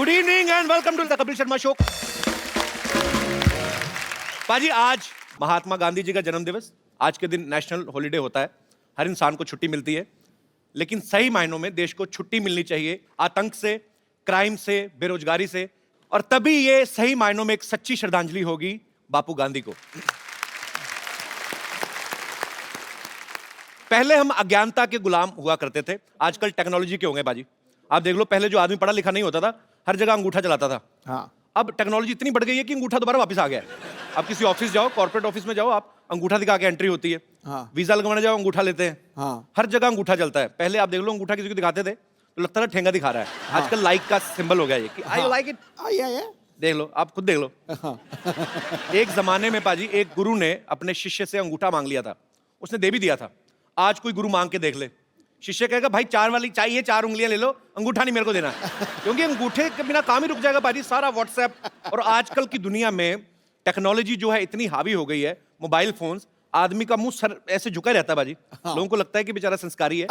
Good evening and welcome to the Kapil Sharma show. पाजी, आज महात्मा गांधी जी का जन्म दिवस। आज के दिन नेशनल हॉलिडे होता है, हर इंसान को छुट्टी मिलती है, लेकिन सही मायनों में देश को छुट्टी मिलनी चाहिए आतंक से, क्राइम से, बेरोजगारी से, और तभी ये सही मायनों में एक सच्ची श्रद्धांजलि होगी बापू गांधी को। पहले हम अज्ञानता के गुलाम हुआ करते थे, आजकल टेक्नोलॉजी के हो गए बाजी। आप देख लो, पहले जो आदमी पढ़ा लिखा नहीं होता था, हर जगह अंगूठा चलाता था। हाँ। अब टेक्नोलॉजी इतनी बढ़ गई है कि अंगूठा दोबारा वापस आ गया है। आप किसी ऑफिस जाओ, कॉर्पोरेट ऑफिस में जाओ, आप अंगूठा दिखा के एंट्री होती है। हाँ। वीजा लगवाने जाओ, अंगूठा लेते हैं। हाँ। हर जगह अंगूठा चलता है। पहले आप देख लो, अंगूठा किसी को दिखाते थे तो लगता था ठेंगा दिखा रहा है। हाँ। आजकल लाइक का सिंबल हो गया ये कि आई हाँ। Like it. आइए देख लो, आप खुद देख लो। हाँ। एक जमाने में पाजी, एक गुरु ने अपने शिष्य से अंगूठा मांग लिया था, उसने दे भी दिया था। आज कोई गुरु मांग के देख ले, शिष्य कहेगा भाई 4 वाली चाहिए, 4 उंगलियां ले लो, अंगूठा नहीं मेरे को देना। क्योंकि अंगूठे के बिना काम ही रुक जाएगा पाजी। सारा व्हाट्सएप और आजकल की दुनिया में टेक्नोलॉजी जो है इतनी हावी हो गई है, मोबाइल फोन्स, आदमी का मुंह सर ऐसे झुका रहता है बाजी। हाँ। लोगों को लगता है कि बेचारा संस्कारी है।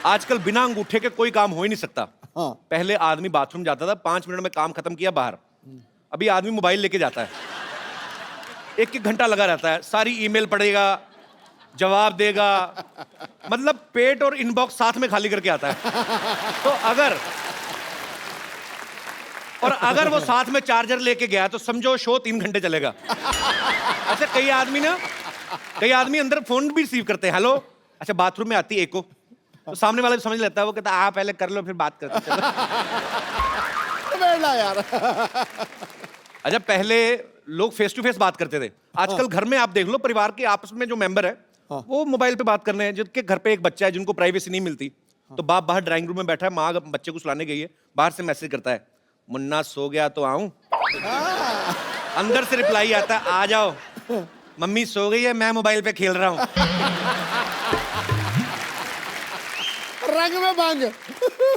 आजकल बिना अंगूठे के कोई काम हो ही नहीं सकता। हाँ। पहले आदमी बाथरूम जाता था, 5 मिनट में काम खत्म किया, बाहर। अभी आदमी मोबाइल लेके जाता है, 1-1 घंटा लगा रहता है, सारी ईमेल पढ़ेगा, जवाब देगा, मतलब पेट और इनबॉक्स साथ में खाली करके आता है। तो अगर वो साथ में चार्जर लेके गया तो समझो शो 3 घंटे चलेगा। अच्छा, कई आदमी अंदर फोन भी रिसीव करते हैं, हेलो, अच्छा बाथरूम में आती है एको, तो सामने वाला भी समझ लेता है, वो कहता है आप पहले कर लो फिर बात करते चलो। बेटा यार। अच्छा, पहले लोग फेस टू फेस बात करते थे, आजकल घर में आप देख लो, परिवार के आपस में जो मेंबर है वो मोबाइल पे बात करने हैं। जिनके घर पे एक बच्चा है, जिनको प्राइवेसी नहीं मिलती, तो बाप बाहर ड्राइंग रूम में बैठा है, माँ बच्चे को सुलाने गई है, बाहर से मैसेज करता है, मुन्ना सो गया तो आऊं? अंदर से रिप्लाई आता है, आ जाओ, मम्मी सो गई है, मैं मोबाइल पे खेल रहा हूं। रंग में भंग।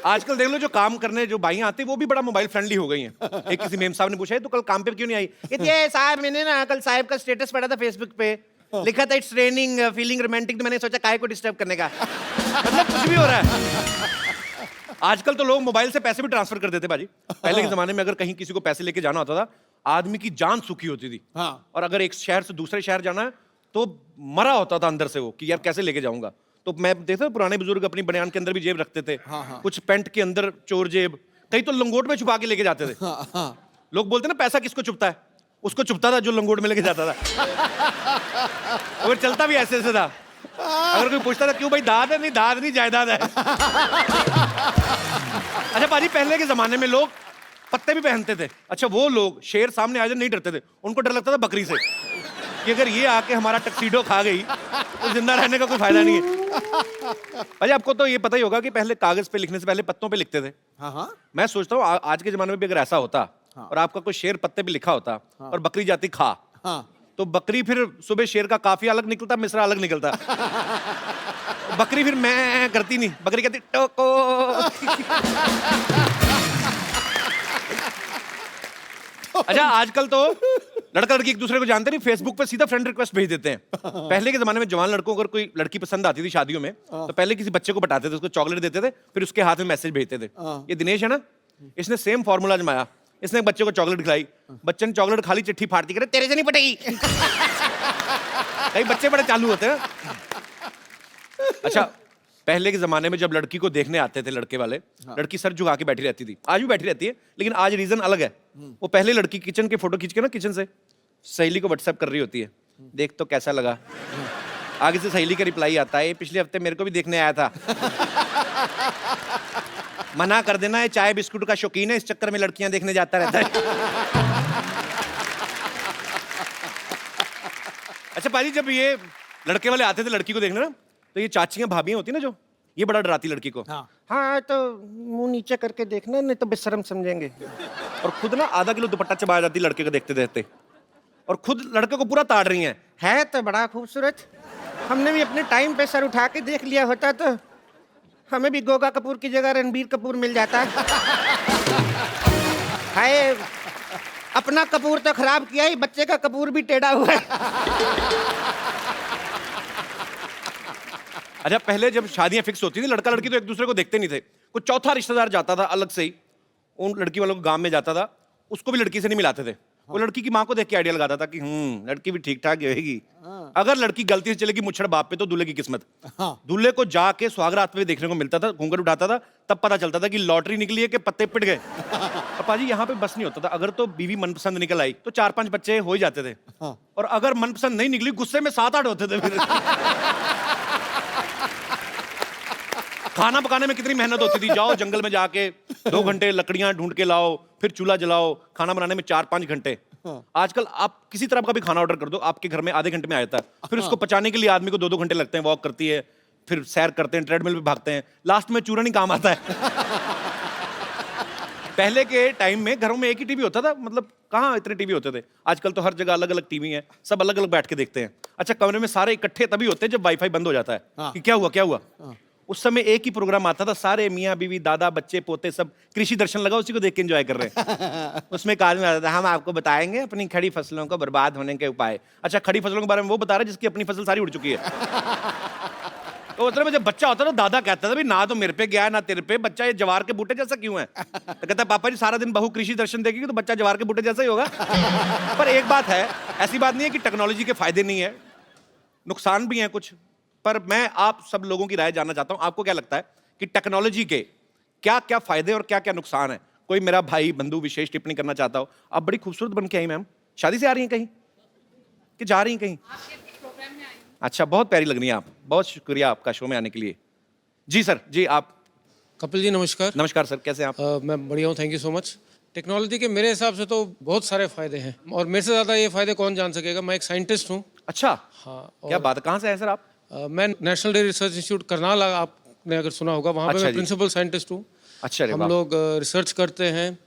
आजकल देख लो, जो काम करने जो बाइयां आती है वो भी बड़ा मोबाइल फ्रेंडली हो गई हैं। एक किसी मेम साहब ने पूछा, तो कल काम पे क्यों नहीं आई? कहती है साहब, मैंने ना कल साहब का स्टेटस पढ़ा था फेसबुक पे, लिखा था इट्स रेनिंग फीलिंग रोमांटिक, तो मैंने सोचा काहे को डिस्टर्ब करने का। मतलब कुछ भी हो रहा है। आजकल तो लोग मोबाइल से पैसे भी ट्रांसफर कर देते बाजी। पहले के जमाने में अगर कहीं किसी को पैसे लेके जाना होता था, आदमी की जान सूखी होती थी। हाँ। और अगर एक शहर से दूसरे शहर जाना है तो मरा होता था अंदर से वो, कि यार कैसे लेके जाऊंगा। तो मैं देखता था पुराने बुजुर्ग अपनी बनियान के अंदर भी जेब रखते थे। हाँ, हाँ। कुछ पैंट के अंदर चोर जेब, कई तो लंगोट में छुपा के लेके जाते थे। हाँ, हाँ। लोग बोलते ना पैसा किसको चुपता है, उसको चुपता था जो लंगोट में लेके जाता था। और चलता भी ऐसे ऐसे था। अगर कोई पूछता था क्यों भाई, दाद है? नहीं, दाद नहीं, जायदाद है। अच्छा पाजी, पहले के जमाने में लोग पत्ते भी पहनते थे। अच्छा, वो लोग शेर सामने आ जाए नहीं डरते थे, उनको डर लगता था बकरी से, कि अगर ये आके हमारा टक्सीडो खा गई तो जिंदा रहने का कोई फायदा नहीं है। अच्छा, आपको तो ये पता ही होगा कि पहले कागज पे लिखने से पहले पत्तों पे लिखते थे। हाँ, हाँ। मैं सोचता हूँ आज के जमाने में भी अगर ऐसा होता, हाँ। और आपका कोई शेर पत्ते पे लिखा होता, और बकरी जाती खा, हाँ। तो बकरी फिर सुबह शेर का काफिया अलग निकलता, मिश्रा अलग निकलता। बकरी फिर मैं करती नहीं, बकरी कहती टोको। अच्छा, आजकल तो लड़का लड़की एक दूसरे को जानते नहीं, फेसबुक पे सीधा फ्रेंड रिक्वेस्ट भेज देते हैं। पहले के जमाने में जवान लड़कों को अगर कोई लड़की पसंद आती थी शादियों में, तो पहले किसी बच्चे को बताते थे, उसको चॉकलेट देते थे, फिर उसके हाथ में मैसेज भेजते थे। ये दिनेश है ना, इसने सेम फॉर्मूला आजमाया, इसने एक बच्चे को चॉकलेट खिलाई, बच्चे ने चॉकलेट खाली, चिट्ठी फाड़ती, करे तेरे से नहीं पटेगी। कई बच्चे बड़े चालू होते हैं। अच्छा, पहले के जमाने में जब लड़की को देखने आते थे लड़के वाले, लड़की सर झुका के बैठी रहती थी, आज भी बैठी रहती है, लेकिन आज रीजन अलग है। वो पहले लड़की किचन के फोटो खींच के ना, किचन से सहेली को व्हाट्सएप कर रही होती है, देख तो कैसा लगा। आगे से सहेली का रिप्लाई आता है, पिछले हफ्ते मेरे को भी देखने आया था। मना कर देना, ये चाय बिस्कुट का शौकीन है, इस चक्कर में लड़कियां देखने जाता रहता है। अच्छा पाजी, जब ये लड़के वाले आते थे लड़की को देखने ना, तो ये चाचियां भाभियां होती ना जो, ये बड़ा डराती लड़की को। हाँ तो मुंह नीचे करके देखना, नहीं तो बेशर्म समझेंगे। और खुद ना आधा किलो दुपट्टा चबा जाती लड़के को देखते देखते, और खुद लड़के को पूरा ताड़ रही है तो बड़ा खूबसूरत, हमने भी अपने टाइम पे सर उठा के देख लिया होता तो हमें भी गोगा कपूर की जगह रणबीर कपूर मिल जाता। हाय, अपना कपूर तो खराब किया ही, बच्चे का कपूर भी टेढ़ा हुआ है। अच्छा, पहले जब शादियां फिक्स होती थी, लड़का लड़की तो एक दूसरे को देखते नहीं थे, कोई चौथा रिश्तेदार जाता था अलग से ही, उन लड़की वालों को गांव में जाता था, उसको भी लड़की से नहीं मिलाते थे। वो लड़की की माँ को देख के आइडिया लगाता था कि लड़की भी ठीक ठाक रहेगी। अगर लड़की गलती से चलेगी मुच्छड़ बाप पे तो दूल्हे की किस्मत। दूल्हे को जाके सुहागरात में देखने को मिलता था, घूंघट उठाता था, तब पता चलता था कि लॉटरी निकली है कि पत्ते पिट गए। और पाजी यहाँ पे बस नहीं होता था, अगर तो बीवी मनपसंद निकल आई तो 4-5 बच्चे हो ही जाते थे, और अगर मनपसंद नहीं निकली गुस्से में 7-8 होते थे फिर। खाना पकाने में कितनी मेहनत होती थी, जाओ जंगल में जाके 2 घंटे लकड़ियां ढूंढ के लाओ, फिर चूल्हा जलाओ, खाना बनाने में 4-5 घंटे। आजकल आप किसी तरह का भी खाना ऑर्डर कर दो, आपके घर में आधे घंटे में आ जाता है। फिर उसको पचाने के लिए आदमी को 2-2 घंटे लगते हैं, वॉक करती है, फिर सैर करते हैं, ट्रेडमिल पे भागते हैं, लास्ट में चूरन ही काम आता है। पहले के टाइम में घरों में एक ही टीवी होता था, मतलब कहाँ इतने टीवी होते थे। आजकल तो हर जगह अलग अलग टीवी है, सब अलग अलग बैठ के देखते हैं। अच्छा, कमरे में सारे इकट्ठे तभी होते हैं जब वाईफाई बंद हो जाता है कि क्या हुआ क्या हुआ। उस समय एक ही प्रोग्राम आता था, सारे मियाँ बीवी दादा बच्चे पोते सब कृषि दर्शन लगा, उसी को देख के एंजॉय कर रहे हैं। उसमें एक आदमी आता था, हम आपको बताएंगे अपनी खड़ी फसलों को बर्बाद होने के उपाय। अच्छा, खड़ी फसलों के बारे में वो बता रहा है जिसकी अपनी फसल सारी उड़ चुकी है। तो मतलब जब बच्चा होता था, दादा कहता था भी ना तो मेरे पे गया ना तेरे पे, बच्चा ये जवार के बूटे जैसा क्यों है। तो कहता पापा जी सारा दिन बहू कृषि दर्शन देखेगी तो बच्चा जवार के बूटे जैसा ही होगा। पर एक बात है, ऐसी बात नहीं है कि टेक्नोलॉजी के फायदे नहीं है, नुकसान भी हैं कुछ। पर मैं आप सब लोगों की राय जानना चाहता हूं, आपको क्या लगता है कि टेक्नोलॉजी के क्या क्या फायदे और क्या क्या नुकसान है। कोई मेरा भाई बंधु विशेष टिप्पणी करना चाहता हो। आप बड़ी खूबसूरत बन के आई मैम, शादी से आ रही हैं कहीं कि जा रही हैं कहीं? अच्छा, बहुत प्यारी लग रही हैं आप, बहुत शुक्रिया आपका शो में आने के लिए। जी सर, जी आप। कपिल जी नमस्कार। नमस्कार सर, कैसे हैं आप? मैं बढ़िया हूँ, thank you so much. Technology के मेरे हिसाब से तो बहुत सारे फायदे हैं, और मेरे से ज़्यादा ये फायदे कौन जान सकेगा। मैं एक साइंटिस्ट हूँ। अच्छा, हाँ। क्या बात है, कहाँ से है सर आप? मैं national dairy research institute Karnal, आपने अगर सुना होगा, वहाँ पे अच्छा मैं जी। प्रिंसिपल साइंटिस्ट हूँ। अच्छा रे हम वाह। लोग रिसर्च करते हैं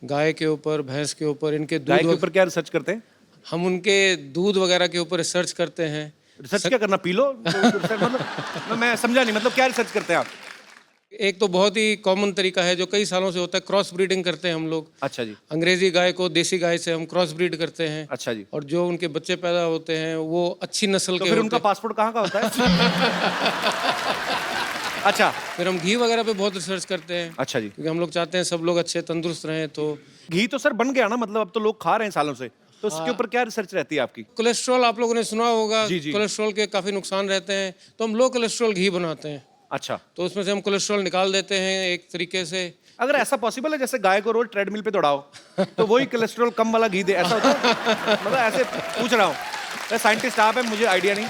गाय के ऊपर, भैंस के ऊपर, इनके गाय दूध के ऊपर क्या रिसर्च करते हैं? हम उनके दूध वगैरह के ऊपर रिसर्च करते हैं। रिसर्च क्या करना, पी लो? मतलब मैं समझा नहीं, मतलब क्या रिसर्च करते हैं आप? एक तो बहुत ही कॉमन तरीका है जो कई सालों से होता है, क्रॉस ब्रीडिंग करते हैं हम लोग। अच्छा जी। अंग्रेजी गाय को देसी गाय से हम क्रॉस ब्रीड करते हैं। अच्छा जी। और जो उनके बच्चे पैदा होते हैं वो अच्छी नस्ल तो के फिर होते उनका हैं। पासपोर्ट कहाँ का होता है? अच्छा। फिर हम घी वगैरह पे बहुत रिसर्च करते हैं। अच्छा जी। क्योंकि हम लोग चाहते हैं सब लोग अच्छे तंदुरुस्त रहें। तो घी तो सर बन गया ना, मतलब अब तो लोग खा रहे हैं सालों से, तो उसके ऊपर क्या रिसर्च रहती है आपकी? कोलेस्ट्रॉल आप लोगों ने सुना होगा। जी, जी। कोलेस्ट्रॉल के काफी नुकसान रहते हैं, तो हम लो कोलेस्ट्रॉल घी बनाते हैं। अच्छा, तो उसमें से हम कोलेस्ट्रॉल निकाल देते हैं एक तरीके से। अगर ऐसा पॉसिबल है जैसे गाय को रोज ट्रेडमिल पे दौड़ाओ तो वही कोलेस्ट्रॉल कम वाला घी दे, ऐसा होता है? मतलब ऐसे पूछ रहा हूँ, साइंटिस्ट आप हैं, मुझे आइडिया नहीं।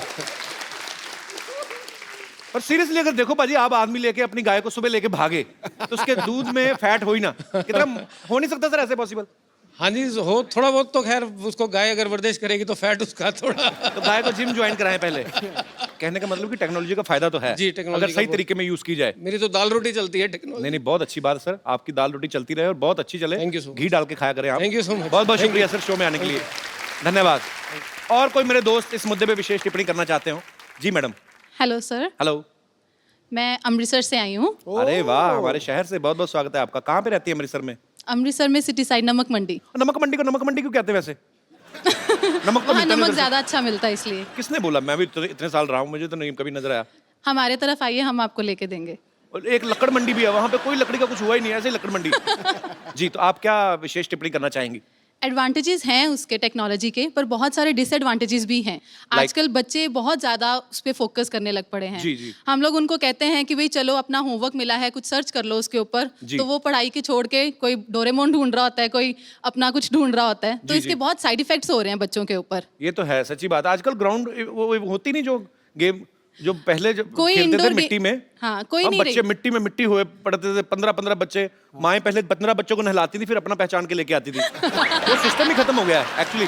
पर सीरियसली अगर देखो पाजी, आप आदमी लेके अपनी गाय को सुबह लेके भागे तो उसके दूध में फैट हो ही ना, कितना हो नहीं सकता सर ऐसे पॉसिबल? हाँ जी, हो थोड़ा बहुत तो खैर, उसको गाय अगर वर्जिश करेगी तो फैट उसका थोड़ा। तो गाय को जिम ज्वाइन कराएं पहले। कहने का मतलब कि टेक्नोलॉजी का फायदा तो है जी, टेक्नोलॉजी अगर सही का तरीके में यूज की जाए। मेरी तो दाल रोटी चलती है टेक्नोलॉजी। नहीं नहीं, बहुत अच्छी बात है सर, आपकी दाल रोटी चलती रहे और बहुत अच्छी चले। Thank you so much. घी डाल के खाया करें आप। Thank you so much. बहुत बहुत Thank शुक्रिया you. सर शो में आने के लिए, धन्यवाद। और कोई मेरे दोस्त इस मुद्दे पे विशेष टिप्पणी करना चाहते हो? जी मैडम। Hello sir, hello. मैं अमृतसर से आई हूँ। अरे वाह, हमारे शहर से बहुत बहुत स्वागत है आपका। कहाँ पे रहती है अमृतसर में? अमृतसर में सिटी साइड नमक मंडी। नमक मंडी को नमक मंडी क्यों कहते हैं वैसे? नमक तो वहाँ मिलता नहीं नमक उधर से। ज़्यादा अच्छा मिलता है इसलिए। किसने बोला? मैं भी इतने साल रहा हूँ, मुझे तो नहीं कभी नजर आया। हमारे तरफ आइए, हम आपको लेके देंगे। और एक लकड़ मंडी भी है, वहाँ पे कोई लकड़ी का कुछ हुआ ही नहीं है, ऐसे ही लकड़ मंडी। जी, तो आप क्या विशेष टिप्पणी करना चाहेंगी? एडवांटेजेस हैं उसके टेक्नोलॉजी के, पर बहुत सारे डिसएडवांटेजेस भी हैं। आजकल बच्चे बहुत ज़्यादा उस पर फोकस करने लग पड़े हैं। जी, जी। हम लोग उनको कहते हैं कि भाई चलो अपना होमवर्क मिला है, कुछ सर्च कर लो उसके ऊपर, जी। तो वो पढ़ाई के छोड़ के कोई डोरेमोन ढूंढ रहा होता है, कोई अपना कुछ ढूंढ रहा होता है। तो जी, इसके जी। बहुत साइड इफेक्ट्स हो रहे हैं बच्चों के ऊपर। ये तो है, सच्ची बात है। आजकल ग्राउंड वो होती नहीं जो गेम, जो पहले जब कोई खेलते थे indoor मिट्टी में। हाँ, कोई अब नहीं बच्चे रही। मिट्टी में मिट्टी हुए पड़ते थे, 15-15 बच्चे। माएँ पहले 15 बच्चों को नहलाती थी, फिर अपना पहचान के लेके आती थी। वो सिस्टम ही खत्म हो गया है एक्चुअली।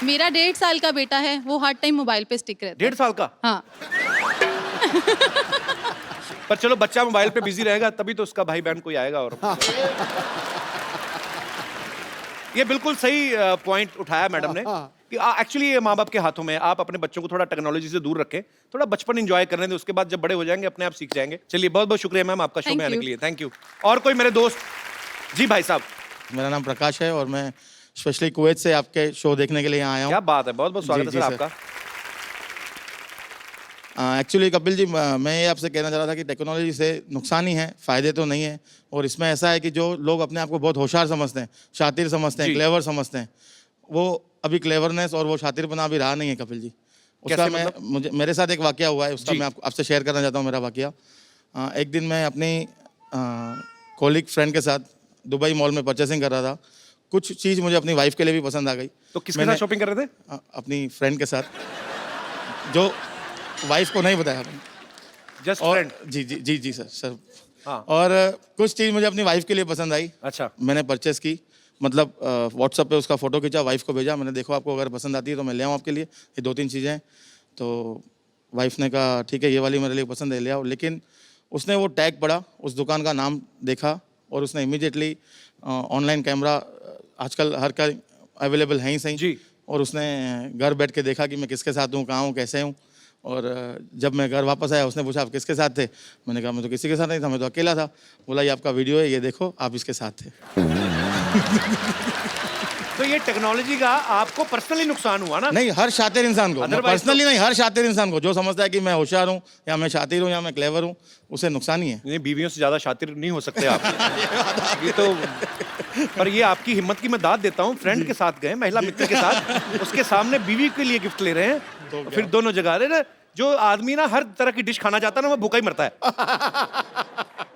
मेरा 1.5 साल का बेटा है, वो हर टाइम मोबाइल पे स्टिक रहता है। 1.5 साल का? हाँ, पर चलो, बच्चा मोबाइल पे बिजी रहेगा तभी तो उसका भाई बहन कोई आएगा। और ये बिल्कुल सही पॉइंट उठाया मैडम ने कि एक्चुअली ये माँ बाप के हाथों में है। आप अपने बच्चों को थोड़ा टेक्नोलॉजी से दूर रखें, थोड़ा बचपन एंजॉय करने दें, उसके बाद जब बड़े हो जाएंगे अपने आप सीख जाएंगे। चलिए, बहुत बहुत शुक्रिया मैम आपका शो Thank में आने you. के लिए। Thank you. और कोई मेरे दोस्त? जी भाई साहब। मेरा नाम प्रकाश है और मैं स्पेशली कुवैत से आपके शो देखने के लिए यहाँ आया क्या हूँ। बात है, बहुत बहुत स्वागत है जी, सर जी, आपका। एक्चुअली कपिल जी, मैं ये आपसे कहना चाह रहा था कि टेक्नोलॉजी से नुकसान ही है, फ़ायदे तो नहीं है। और इसमें ऐसा है कि जो लोग अपने आप को बहुत होशियार समझते हैं, शातिर समझते हैं, जी। क्लेवर समझते हैं, वो अभी क्लेवरनेस और वो शातिरपना अभी रहा नहीं है कपिल जी। उसका कैसे मैं मतलब? मुझे मेरे साथ एक वाकया हुआ है, उसका जी। मैं आपसे शेयर करना चाहता हूँ। मेरा वाकया, एक दिन मैं अपनी कॉलीग फ्रेंड के साथ दुबई मॉल में परचेसिंग कर रहा था। कुछ चीज़ मुझे अपनी वाइफ के लिए भी पसंद आ गई। तो किसके साथ शॉपिंग कर रहे थे? अपनी फ्रेंड के साथ, जो वाइफ को नहीं बताया। जस्ट और फ्रेंड। जी जी जी जी सर। हाँ। और कुछ चीज़ मुझे अपनी वाइफ के लिए पसंद आई। अच्छा। मैंने परचेस की, मतलब व्हाट्सएप पे उसका फ़ोटो खींचा, वाइफ को भेजा। मैंने देखो आपको अगर पसंद आती है तो मैं ले आऊँ आपके लिए, ये 2-3 चीज़ें हैं। तो वाइफ ने कहा ठीक है, ये वाली मेरे लिए पसंद है, ले आओ। लेकिन उसने वो टैग पढ़ा, उस दुकान का नाम देखा, और उसने इमीडिएटली ऑनलाइन कैमरा आजकल हर का अवेलेबल है ही सही जी। और उसने घर बैठ के देखा कि मैं किसके साथ हूँ, कहाँ हूँ, कैसे हूँ। और जब मैं घर वापस आया, उसने पूछा आप किसके साथ थे? मैंने कहा मैं तो किसी के साथ नहीं था, मैं तो अकेला था। बोला ये आपका वीडियो है, ये देखो, आप इसके साथ थे। तो ये टेक्नोलॉजी का आपको पर्सनली नुकसान हुआ ना? नहीं, हर शातिर इंसान को, Otherwise पर्सनली नहीं, हर शातिर इंसान को जो समझता है कि मैं होशियार हूँ या मैं शातिर हूँ या मैं क्लेवर हूँ, उसे नुकसान ही है। नहीं, बीवियों से ज्यादा शातिर नहीं हो सकते आप। ये तो, पर ये आपकी हिम्मत की मैं दाद देता हूँ। फ्रेंड के साथ गए, महिला मित्र के साथ, उसके सामने बीवी के लिए गिफ्ट ले रहे हैं, तो फिर दोनों जगह अरे ना, जो आदमी ना हर तरह की डिश खाना चाहता है ना, वो भूखा ही मरता है।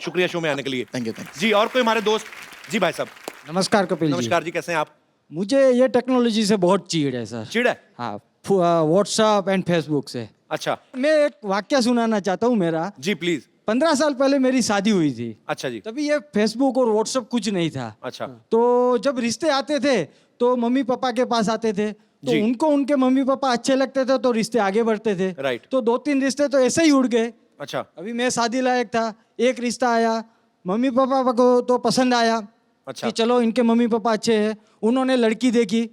शुक्रिया शो में आने के लिए। Thank you. जी, और कोई हमारे दोस्त? जी भाई साहब। नमस्कार कपिल जी। नमस्कार जी, कैसे हैं आप? मुझे ये टेक्नोलॉजी से बहुत चिढ़ है सर। चिढ़ है? हाँ, व्हाट्सएप एंड फेसबुक से। अच्छा मैं एक वाक्य सुनाना चाहता हूँ मेरा। जी, प्लीज। 15 साल पहले मेरी शादी हुई थी। अच्छा जी। तभी ये फेसबुक और व्हाट्सएप कुछ नहीं था। अच्छा। तो जब रिश्ते आते थे तो मम्मी पापा के पास आते थे, तो जी। उनको उनके मम्मी पापा अच्छे लगते थे तो रिश्ते आगे बढ़ते थे। राइट। तो 2-3 रिश्ते तो ऐसे ही उड़ गए। अच्छा। अभी मैं शादी लायक था, एक रिश्ता आया, मम्मी पापा को तो पसंद आया। अच्छा। कि चलो इनके मम्मी पापा अच्छे हैं। उन्होंने लड़की देखी,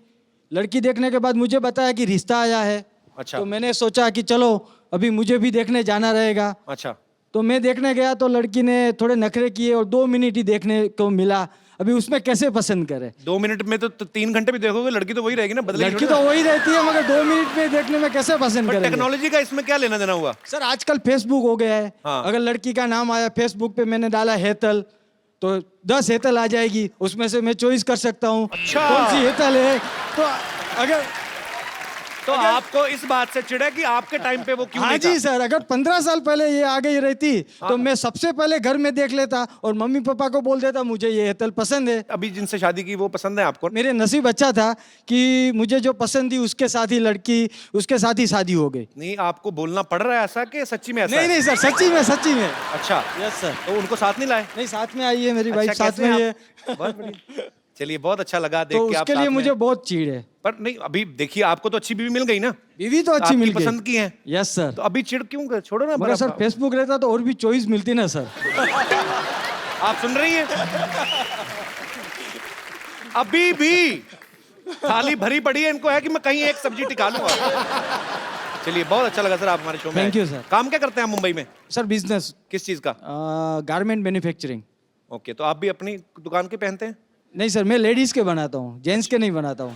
लड़की देखने के बाद मुझे बताया कि रिश्ता आया है। अच्छा। तो मैंने सोचा कि चलो अभी मुझे भी देखने जाना रहेगा। अच्छा। तो मैं देखने गया तो लड़की ने थोड़े नखरे किए और 2 मिनट ही देखने को मिला। अभी उसमें कैसे पसंद करे? 2 मिनट में तो 3 घंटे भी देखोगे, लड़की तो वही रहेगी ना, बदलेगी लड़की थोड़ी तो ना। वही रहती है, मगर 2 मिनट में देखने में कैसे पसंद पर करेंगे? टेक्नोलॉजी का इसमें क्या लेना देना हुआ? सर आजकल फेसबुक हो गया है। हाँ। अगर लड़की का नाम आया फेसबुक पे, मैंने डाला हेतल, तो 10 हेतल आ जाएगी, उसमें से मैं चॉइस कर सकता हूँ अच्छा। कौन सी हेतल है। तो अगर तो आपको इस बात से चिढ़ है कि आपके टाइम पे वो क्यों हाँ नहीं जी था? सर, अगर 15 साल पहले ये आ गई रहती हाँ। तो मैं सबसे पहले घर में देख लेता और मम्मी पापा को बोल देता मुझे ये हेतल पसंद है। अभी जिनसे शादी की वो पसंद है आपको? मेरे नसीब अच्छा था कि मुझे जो पसंद थी उसके साथ ही लड़की, उसके साथ ही शादी हो गई। नहीं, आपको बोलना पड़ रहा है ऐसा कि सच्ची में ऐसा नहीं है? नहीं सर, सच्ची में सच्ची में। अच्छा। Yes sir. तो उनको साथ नहीं लाए? नहीं, साथ में आई है मेरी वाइफ, अच्छा, साथ कैसे में हैं ही है। आप? बहुत बढ़िया। चलिए, बहुत अच्छा लगा देख तो के आप उसके साथ लिए में। मुझे बहुत चिढ़ है। पर नहीं, अभी देखिए आपको तो अच्छी बीवी मिल गई ना, बीवी तो अच्छी आपकी मिल गई, पसंद की है। Yes sir. तो अभी चिढ़ क्यों कर? छोड़ो ना। मगर सर बड़ा- फेसबुक रहता तो और भी चॉइस मिलती ना सर। आप सुन रही हैं? अभी भी थाली भरी पड़ी है, इनको है कि मैं कहीं एक सब्जी टिका लूंगा। चलिए, बहुत अच्छा लगा सर आप हमारे शो में Thank आए। you, sir. काम क्या करते हैं आप मुंबई में? सर बिजनेस, किस चीज का? Garment manufacturing. ओके, तो आप भी अपनी दुकान के पहनते हैं? नहीं सर, मैं लेडीज के बनाता हूँ, जेंट्स के नहीं बनाता हूँ।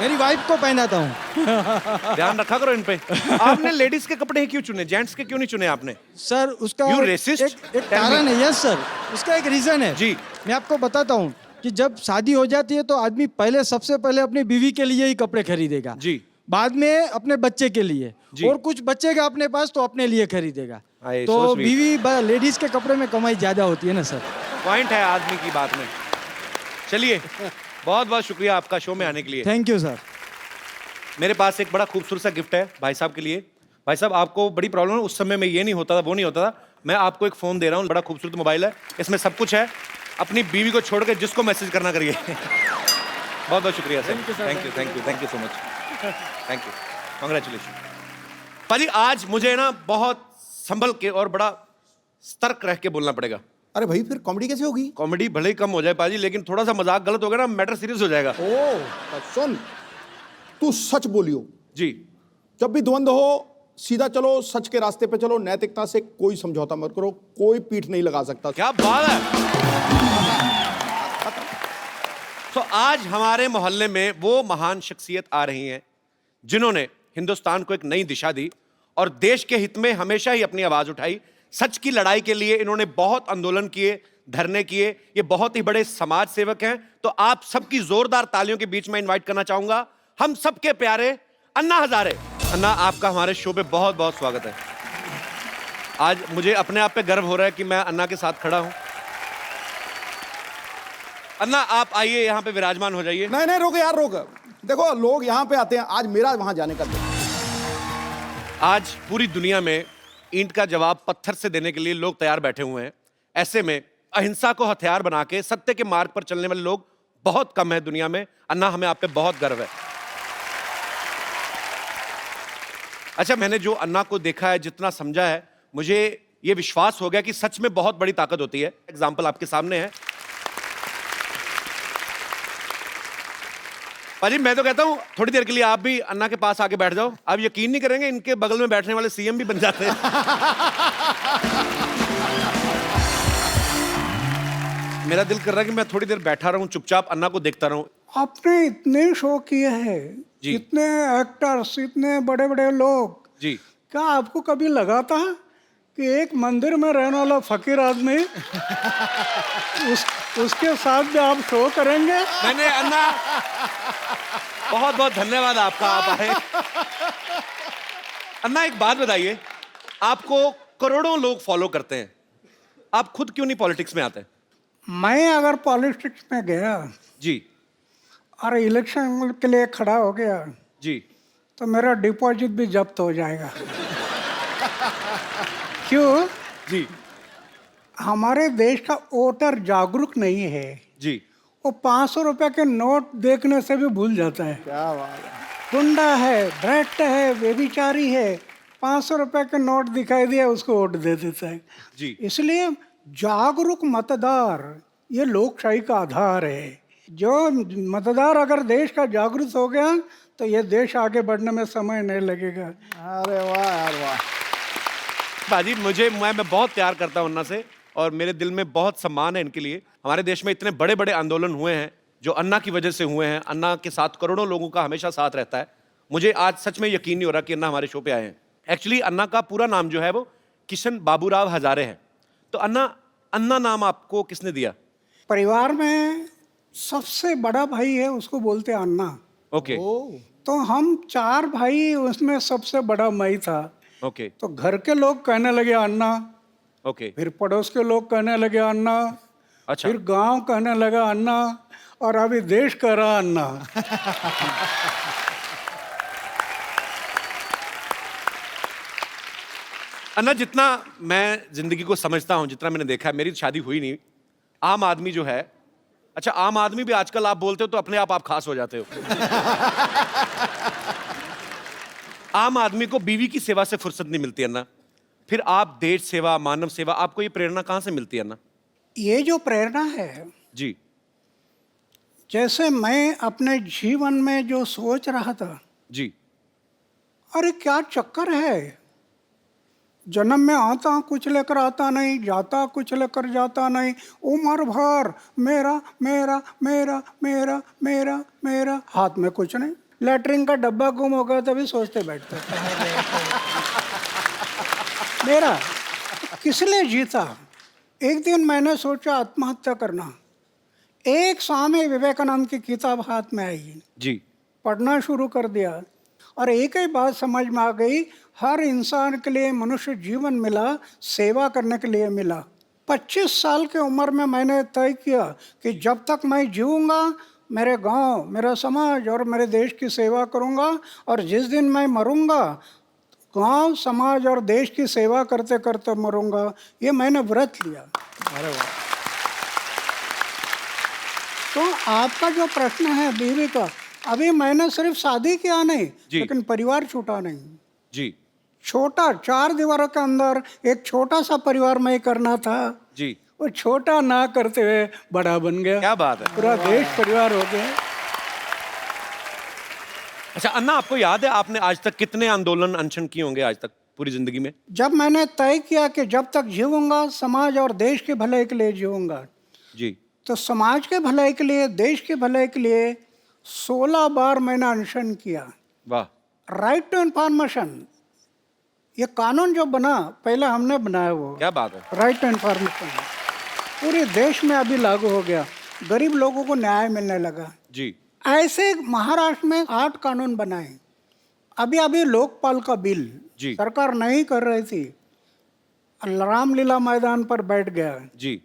मेरी वाइफ को पहनाता हूँ। ध्यान रखा करो इन पे। आपने लेडीज के कपड़े ही क्यों चुने, जेंट्स के क्यों नहीं चुने आपने? सर उसका You एक racist? एक कारण है। यस सर, उसका एक रीजन है। जी। मैं आपको बताता हूँ कि जब शादी हो जाती है तो आदमी पहले, सबसे पहले अपनी बीवी के लिए ही कपड़े खरीदेगा। जी। बाद में अपने बच्चे के लिए, जी। और कुछ बचेगा अपने पास तो अपने लिए खरीदेगा। आए, तो so sweet. बीवी, लेडीज के कपड़े में कमाई ज्यादा होती है ना सर। पॉइंट है आदमी की बात में। चलिए, बहुत बहुत शुक्रिया आपका शो में आने के लिए। Thank you sir. मेरे पास एक बड़ा खूबसूरत सा गिफ्ट है भाई साहब के लिए। भाई साहब, आपको बड़ी प्रॉब्लम है, उस समय में ये नहीं होता था, वो नहीं होता था। मैं आपको एक फोन दे रहा हूँ, बड़ा खूबसूरत मोबाइल है, इसमें सब कुछ है। अपनी बीवी को छोड़ के जिसको मैसेज करना करिए। बहुत बहुत शुक्रिया sir. Thank you thank you thank you so much. Thank you, congratulation. पाजी, आज मुझे ना बहुत संभल के और बड़ा सतर्क रह के बोलना पड़ेगा। अरे भाई, फिर कॉमेडी कैसे होगी? कॉमेडी भले ही कम हो जाए पाजी, लेकिन थोड़ा सा मजाक गलत हो गया ना, मैटर सीरियस हो जाएगा। ओ, सुन, तू सच बोलियो। जी। जब भी द्वंद्व हो, सीधा चलो, सच के रास्ते पे चलो, नैतिकता से कोई समझौता मत करो, कोई पीठ नहीं लगा सकता। क्या बात है। तो आज हमारे मोहल्ले में वो महान शख्सियत आ रही हैं जिन्होंने हिंदुस्तान को एक नई दिशा दी और देश के हित में हमेशा ही अपनी आवाज उठाई। सच की लड़ाई के लिए इन्होंने बहुत आंदोलन किए, धरने किए। ये बहुत ही बड़े समाज सेवक हैं। तो आप सबकी जोरदार तालियों के बीच में इनवाइट करना चाहूंगा हम सबके प्यारे अन्ना हजारे। अन्ना, आपका हमारे शो पे बहुत बहुत स्वागत है। आज मुझे अपने आप पे गर्व हो रहा है कि मैं अन्ना के साथ खड़ा हूं। अन्ना, आप आइए, यहां पे विराजमान हो जाइए। नहीं नहीं, रोक यार, रोक। देखो, लोग यहाँ पे आते हैं, आज मेरा वहां जाने का दिन। आज पूरी दुनिया में ईंट का जवाब पत्थर से देने के लिए लोग तैयार बैठे हुए हैं। ऐसे में अहिंसा को हथियार बना के सत्य के मार्ग पर चलने वाले लोग बहुत कम है दुनिया में। अन्ना, हमें आप पे बहुत गर्व है। अच्छा, मैंने जो अन्ना को देखा है, जितना समझा है, मुझे ये विश्वास हो गया कि सच में बहुत बड़ी ताकत होती है। एग्जाम्पल आपके सामने है। पाजी, मैं तो कहता हूं थोड़ी देर के लिए आप भी अन्ना के पास आके बैठ जाओ। आप यकीन नहीं करेंगे, इनके बगल में बैठने वाले सीएम भी बन जाते हैं। मेरा दिल कर रहा है कि मैं थोड़ी देर बैठा रहूं, चुपचाप अन्ना को देखता रहूं। आपने इतने शो किए हैं, जी। इतने एक्टर्स, इतने बड़े बड़े लोग, जी। क्या आपको कभी लगा था कि एक मंदिर में रहने वाला फकीर आदमी उसके साथ भी आप शो करेंगे? मैंने अन्ना, बहुत बहुत धन्यवाद आपका, आप आए। अन्ना, एक बात बताइए, आपको करोड़ों लोग फॉलो करते हैं, आप खुद क्यों नहीं पॉलिटिक्स में आते? मैं अगर पॉलिटिक्स में गया जी। और इलेक्शन के लिए खड़ा हो गया जी। तो मेरा डिपॉजिट भी जब्त हो जाएगा। क्यों? जी। हमारे देश का वोटर जागरूक नहीं है। जी। वो 500 रुपए के नोट देखने से भी भूल जाता है। क्या बात है। गुंडा है, भ्रष्ट है, व्यभिचारी है, 500 रुपए के नोट दिखाई दिया उसको वोट दे देता है। जी। इसलिए जागरूक मतदार ये लोकशाही का आधार है। जो मतदार अगर देश का जागरूक हो गया तो ये देश आगे बढ़ने में समय नहीं लगेगा। अरे वाह यार, वाह। बाजी, मैं बहुत प्यार करता हूं अन्ना से, और मेरे दिल में बहुत सम्मान है इनके लिए। हमारे देश में इतने बड़े बड़े आंदोलन हुए हैं जो अन्ना की वजह से हुए हैं। अन्ना के साथ करोड़ों लोगों का हमेशा साथ रहता है। मुझे आज सच में यकीन नहीं हो रहा कि अन्ना हमारे शो पे आए हैं। एक्चुअली अन्ना का पूरा नाम जो है वो किशन बाबूराव हजारे है। तो अन्ना नाम आपको किसने दिया? परिवार में सबसे बड़ा भाई है, उसको बोलते हैं अन्ना। ओके। तो हम 4 भाई, उसमें सबसे बड़ा मैं था। ओके। तो घर के लोग कहने लगे अन्ना, ओके। फिर पड़ोस के लोग कहने लगे अन्ना, अच्छा। फिर गांव कहने लगा अन्ना, और अभी देश कह रहा अन्ना। अन्ना, जितना मैं जिंदगी को समझता हूं, जितना मैंने देखा है, मेरी शादी हुई नहीं, आम आदमी जो है, अच्छा आम आदमी भी आजकल आप बोलते हो तो अपने आप खास हो जाते हो। आम आदमी को बीवी की सेवा से फुर्सत नहीं मिलती अन्ना, फिर आप देश सेवा, मानव सेवा, आपको ये प्रेरणा कहां से मिलती है अन्ना? ये जो प्रेरणा है, जी। जैसे मैं अपने जीवन में जो सोच रहा था, जी। अरे क्या चक्कर है, जन्म में आता कुछ लेकर आता नहीं, जाता कुछ लेकर जाता नहीं, उम्र भर मेरा मेरा मेरा मेरा मेरा मेरा, हाथ में कुछ नहीं, लैट्रिन का डब्बा गुम हो गया तभी सोचते बैठते मेरा किस लिए जीता। एक दिन मैंने सोचा आत्महत्या करना। एक स्वामी विवेकानंद की किताब हाथ में आई, जी। पढ़ना शुरू कर दिया, और एक ही बात समझ में आ गई, हर इंसान के लिए मनुष्य जीवन मिला सेवा करने के लिए मिला। 25 साल की उम्र में मैंने तय किया कि जब तक मैं जीऊँगा मेरे गांव, मेरा समाज और मेरे देश की सेवा करूंगा, और जिस दिन मैं मरूंगा गांव, समाज और देश की सेवा करते करते मरूंगा। ये मैंने व्रत लिया। अरे वाह। तो आपका जो प्रश्न है बीवी का, अभी मैंने सिर्फ शादी किया नहीं, लेकिन परिवार छूटा नहीं। जी। छोटा 4 दीवारों के अंदर एक छोटा सा परिवार में करना था, जी। वो छोटा ना करते हुए बड़ा बन गया। क्या बात है। पूरा देश परिवार हो गया। अच्छा अन्ना, आपको याद है आपने आज तक कितने आंदोलन अनशन किए होंगे आज तक पूरी जिंदगी में? जब मैंने तय किया कि जब तक जीऊंगा समाज और देश के भलाई के लिए जीऊंगा, जी, तो समाज के भलाई के लिए, देश के भलाई के लिए 16 बार मैंने अनशन किया। वाह। राइट टू इन्फॉर्मेशन, ये कानून जो बना पहले हमने बनाया वो, क्या बात है। राइट टू इन्फॉर्मेशन, पूरे देश में अभी लागू हो गया, गरीब लोगों को न्याय मिलने लगा। जी ऐसे महाराष्ट्र में 8 कानून बनाए। अभी अभी लोकपाल का बिल जी। सरकार नहीं कर रही थी, रामलीला मैदान पर बैठ गया जी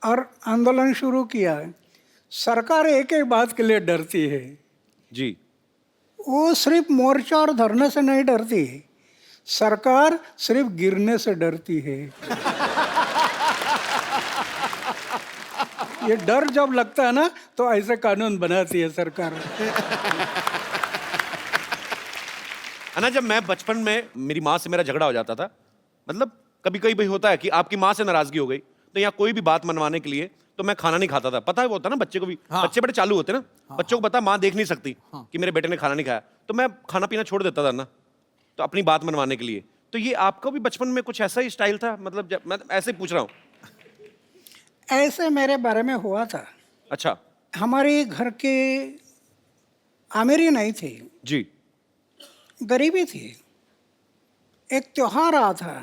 और आंदोलन शुरू किया। सरकार एक एक बात के लिए डरती है, जी वो सिर्फ मोर्चा और धरने से नहीं डरती, सरकार सिर्फ गिरने से डरती है। ये डर जब लगता है ना तो ऐसे कानून बनाती है सरकार। अन्ना, जब मैं बचपन में मेरी माँ से मेरा झगड़ा हो जाता था, मतलब कभी कभी भाई होता है कि आपकी माँ से नाराजगी हो गई, तो यहाँ कोई भी बात मनवाने के लिए तो मैं खाना नहीं खाता था। पता है वो होता ना बच्चे को भी, बच्चे बड़े चालू होते ना, बच्चों को पता माँ देख नहीं सकती कि मेरे बेटे ने खाना नहीं खाया, तो मैं खाना पीना छोड़ देता था ना, तो अपनी बात मनवाने के लिए। तो ये आपका भी बचपन में कुछ ऐसा ही स्टाइल था? मतलब जब मैं ऐसे ही पूछ रहा हूँ। ऐसे मेरे बारे में हुआ था। अच्छा हमारे घर के अमीरी नहीं थी, जी गरीबी थी। एक त्योहार आ था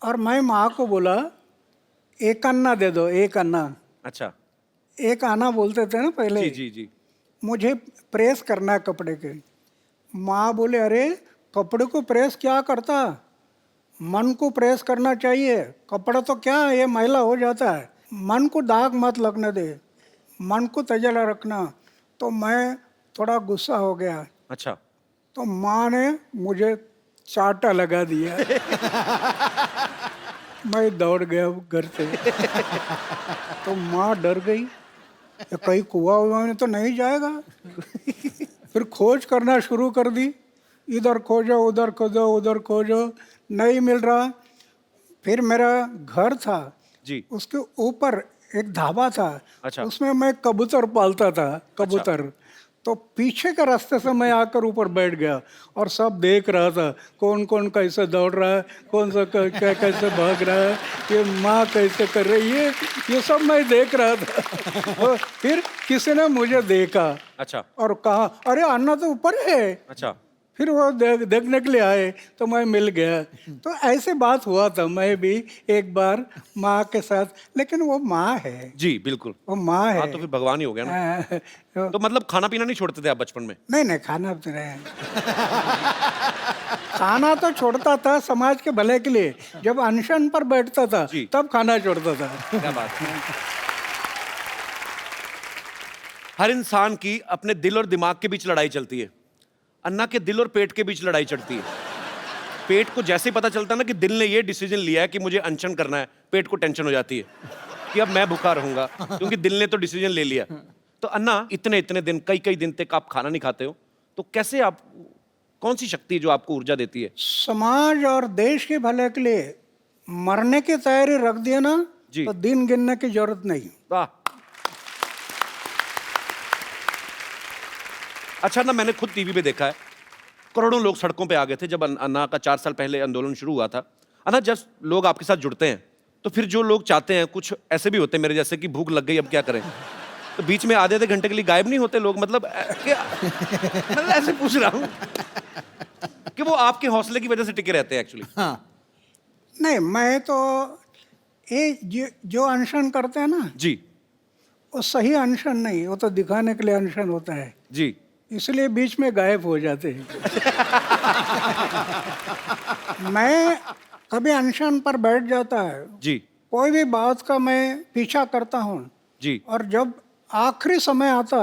और मैं माँ को बोला एक अन्ना दे दो, एक अन्ना। अच्छा एक आना बोलते थे ना पहले। जी जी जी मुझे प्रेस करना है कपड़े के। माँ बोले अरे कपड़े को प्रेस क्या करता, मन को प्रेस करना चाहिए, कपड़ा तो क्या है ये मैला हो जाता है, मन को दाग मत लगने दे, मन को तजला रखना। तो मैं थोड़ा गुस्सा हो गया, अच्छा तो माँ ने मुझे चाटा लगा दिया। मैं दौड़ गया घर से। तो माँ डर गई, ये कहीं कुआं हुआ में तो नहीं जाएगा। फिर खोज करना शुरू कर दी, इधर खोजो उधर खोजो उधर खोजो, नहीं मिल रहा। फिर मेरा घर था जी उसके ऊपर एक ढाबा था, अच्छा। उसमें मैं कबूतर पालता था, कबूतर। तो पीछे के रास्ते से मैं आकर ऊपर बैठ गया और सब देख रहा था कौन कौन कैसे दौड़ रहा है, कौन सा कैसे भाग रहा है, ये माँ कैसे कर रही है, ये सब मैं देख रहा था। और फिर किसी ने मुझे देखा अच्छा और कहा अरे अन्ना तो ऊपर है। अच्छा फिर वो देखने के लिए आए तो मैं मिल गया। तो ऐसे बात हुआ था मैं भी एक बार माँ के साथ, लेकिन वो माँ है, जी बिल्कुल। वो माँ है। हाँ तो फिर भगवान ही हो गया ना। तो मतलब खाना पीना नहीं छोड़ते थे आप बचपन में? नहीं नहीं, खाना तो नहीं। खाना तो छोड़ता था समाज के भले के लिए, जब अनशन पर बैठता था जी। तब खाना छोड़ता था। क्या बात है। हर इंसान की अपने दिल और दिमाग के बीच लड़ाई चलती है। अन्ना के दिल और पेट के बीच लड़ाई चलती है। पेट को जैसे ही पता चलता है ना कि दिल ने ये डिसीजन लिया है कि मुझे अनशन करना है, पेट को टेंशन हो जाती है कि अब मैं भूखा रहूंगा, क्योंकि दिल ने तो डिसीजन ले लिया। तो अन्ना इतने इतने दिन, कई कई दिन तक आप खाना नहीं खाते हो, तो कैसे आप, कौन सी शक्ति जो आपको ऊर्जा देती है? समाज और देश के भले के लिए मरने की तैयारी रख दिया ना जी। तो दिन गिनने की जरूरत नहीं। वाह। अच्छा ना, मैंने खुद टीवी पे देखा है, करोड़ों लोग सड़कों पे आ गए थे जब अन्ना का 4 साल पहले आंदोलन शुरू हुआ था। अन्ना, जब लोग आपके साथ जुड़ते हैं तो फिर जो लोग चाहते हैं, कुछ ऐसे भी होते हैं मेरे जैसे कि भूख लग गई अब क्या करें, तो बीच में आधे घंटे के लिए गायब नहीं होते लोग? मतलब क्या, मतलब ऐसे पूछ रहा हूँ कि वो आपके हौसले की वजह से टिके रहते हैं एक्चुअली। नहीं, मैं तो ये जो अनशन करते हैं ना जी वो सही अनशन नहीं, वो तो दिखाने के लिए अनशन होता है, जी इसलिए बीच में गायब हो जाते हैं। मैं कभी अनशन पर बैठ जाता है, जी कोई भी बात का मैं पीछा करता हूँ, जी और जब आखिरी समय आता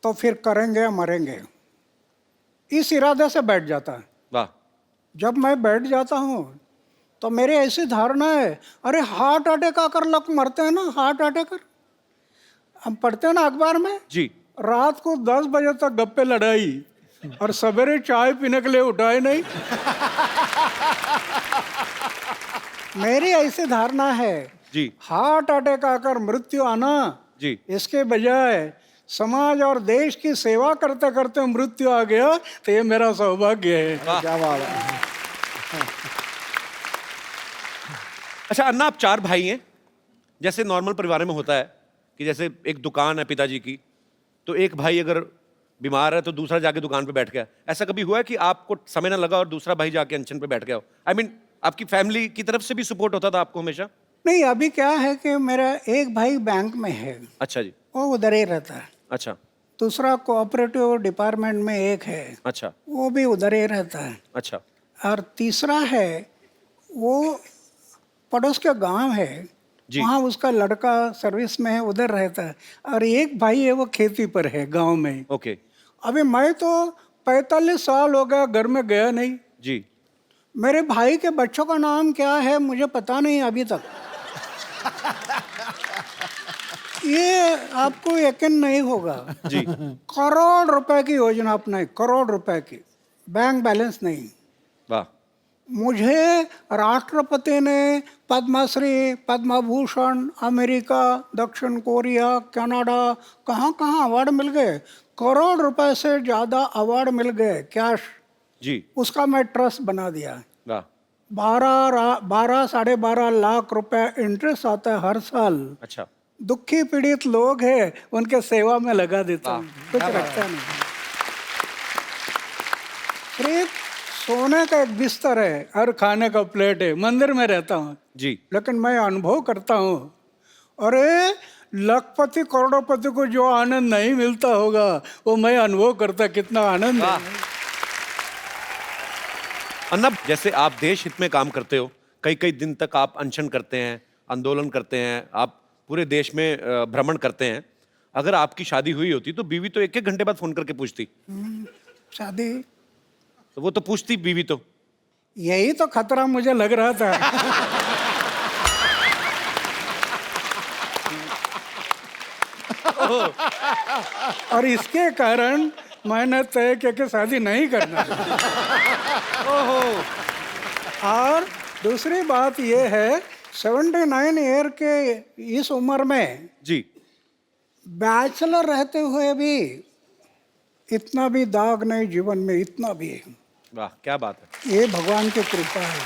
तो फिर करेंगे मरेंगे, इस इरादे से बैठ जाता है। वाह। जब मैं बैठ जाता हूँ तो मेरी ऐसी धारणा है, अरे हार्ट अटैक आकर लोग मरते हैं ना, हार्ट अटैक हम पढ़ते हैं ना अखबार में, जी रात को 10 बजे तक गप्पे लड़ाई और सवेरे चाय पीने के लिए उठाए नहीं। मेरी ऐसी धारणा है, जी हार्ट अटैक आकर मृत्यु आना, जी इसके बजाय समाज और देश की सेवा करते करते मृत्यु आ गया तो ये मेरा सौभाग्य है। क्या बात है। अच्छा अन्ना, आप 4 भाई हैं, जैसे नॉर्मल परिवार में होता है कि जैसे एक दुकान है पिताजी की, तो एक भाई अगर बीमार है तो दूसरा जाके दुकान पे बैठ गया। ऐसा कभी हुआ है कि आपको समय ना लगा और दूसरा भाई जाके अनशन पे बैठ गया हो? आई मीन आपकी फैमिली की तरफ से भी सपोर्ट होता था आपको हमेशा? नहीं, अभी क्या है कि मेरा एक भाई बैंक में है, अच्छा जी। वो उधर ही रहता है। अच्छा दूसरा कोऑपरेटिव डिपार्टमेंट में एक है, अच्छा वो भी उधर ही रहता है। अच्छा और तीसरा है, वो पड़ोस के गांव है, जी। वहाँ उसका लड़का सर्विस में है, उधर रहता है। और एक भाई है, वो खेती पर है गांव में। ओके अभी मैं तो 45 साल हो गया घर में गया नहीं। जी। मेरे भाई के बच्चों का नाम क्या है मुझे पता नहीं अभी तक। ये आपको यकीन नहीं होगा जी। करोड़ रुपए की योजना अपनाई, करोड़ रुपए की, बैंक बैलेंस नहीं। वाह। मुझे राष्ट्रपति ने पद्मश्री, पद्मभूषण, अमेरिका, दक्षिण कोरिया, कनाडा, कहाँ कहाँ अवार्ड मिल गए। करोड़ रुपए से ज़्यादा अवार्ड मिल गए कैश। जी। उसका मैं ट्रस्ट बना दिया। वाह। 12 साढ़े 12 लाख रुपए इंटरेस्ट आता है हर साल। अच्छा। दुखी पीड़ित लोग हैं, उनके सेवा में लगा देता हूँ, कुछ रखता नहीं। सिर्फ सोने का एक बिस्तर है और खाने का प्लेट है, मंदिर में रहता हूँ जी। लेकिन मैं अनुभव करता हूँ, अरे लखपति करोड़पति को जो आनंद नहीं मिलता होगा वो मैं अनुभव करता, कितना आनंद है। अन्ना, जैसे आप देश हित में काम करते हो, कई कई दिन तक आप अनशन करते हैं, आंदोलन करते हैं, आप पूरे देश में भ्रमण करते हैं। अगर आपकी शादी हुई होती तो बीवी तो एक एक घंटे बाद फोन करके पूछती। शादी तो वो तो पूछती बीवी तो। यही तो खतरा मुझे लग रहा था। और इसके कारण मैंने तय किया कि शादी नहीं करना। और दूसरी बात यह है, 79 ईयर के इस उम्र में जी। बैचलर रहते हुए भी इतना भी दाग नहीं जीवन में, इतना भी। वाह, क्या बात है। ये भगवान की कृपा है।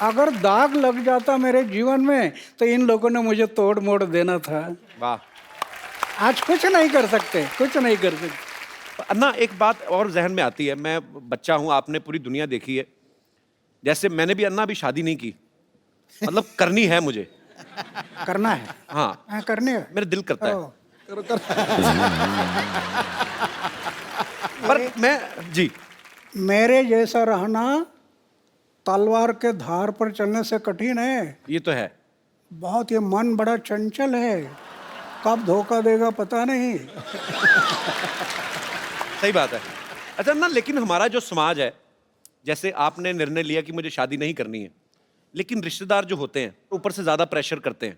अगर दाग लग जाता मेरे जीवन में तो इन लोगों ने मुझे तोड़ मोड़ देना था। वाह। आज कुछ नहीं कर सकते, कुछ नहीं कर सकते। अन्ना, एक बात और जहन में आती है, मैं बच्चा हूं, आपने पूरी दुनिया देखी है। जैसे मैंने भी अन्ना अभी शादी नहीं की, मतलब करनी है मुझे। करना है? हाँ करनी है, मेरा दिल करता है। ओ, पर मैं जी, मेरे जैसा रहना तलवार के धार पर चलने से कठिन है। ये तो है। बहुत, ये मन बड़ा चंचल है, कब धोखा देगा पता नहीं। सही बात है। अच्छा ना, लेकिन हमारा जो समाज है, जैसे आपने निर्णय लिया कि मुझे शादी नहीं करनी है, लेकिन रिश्तेदार जो होते हैं ऊपर से ज्यादा प्रेशर करते हैं,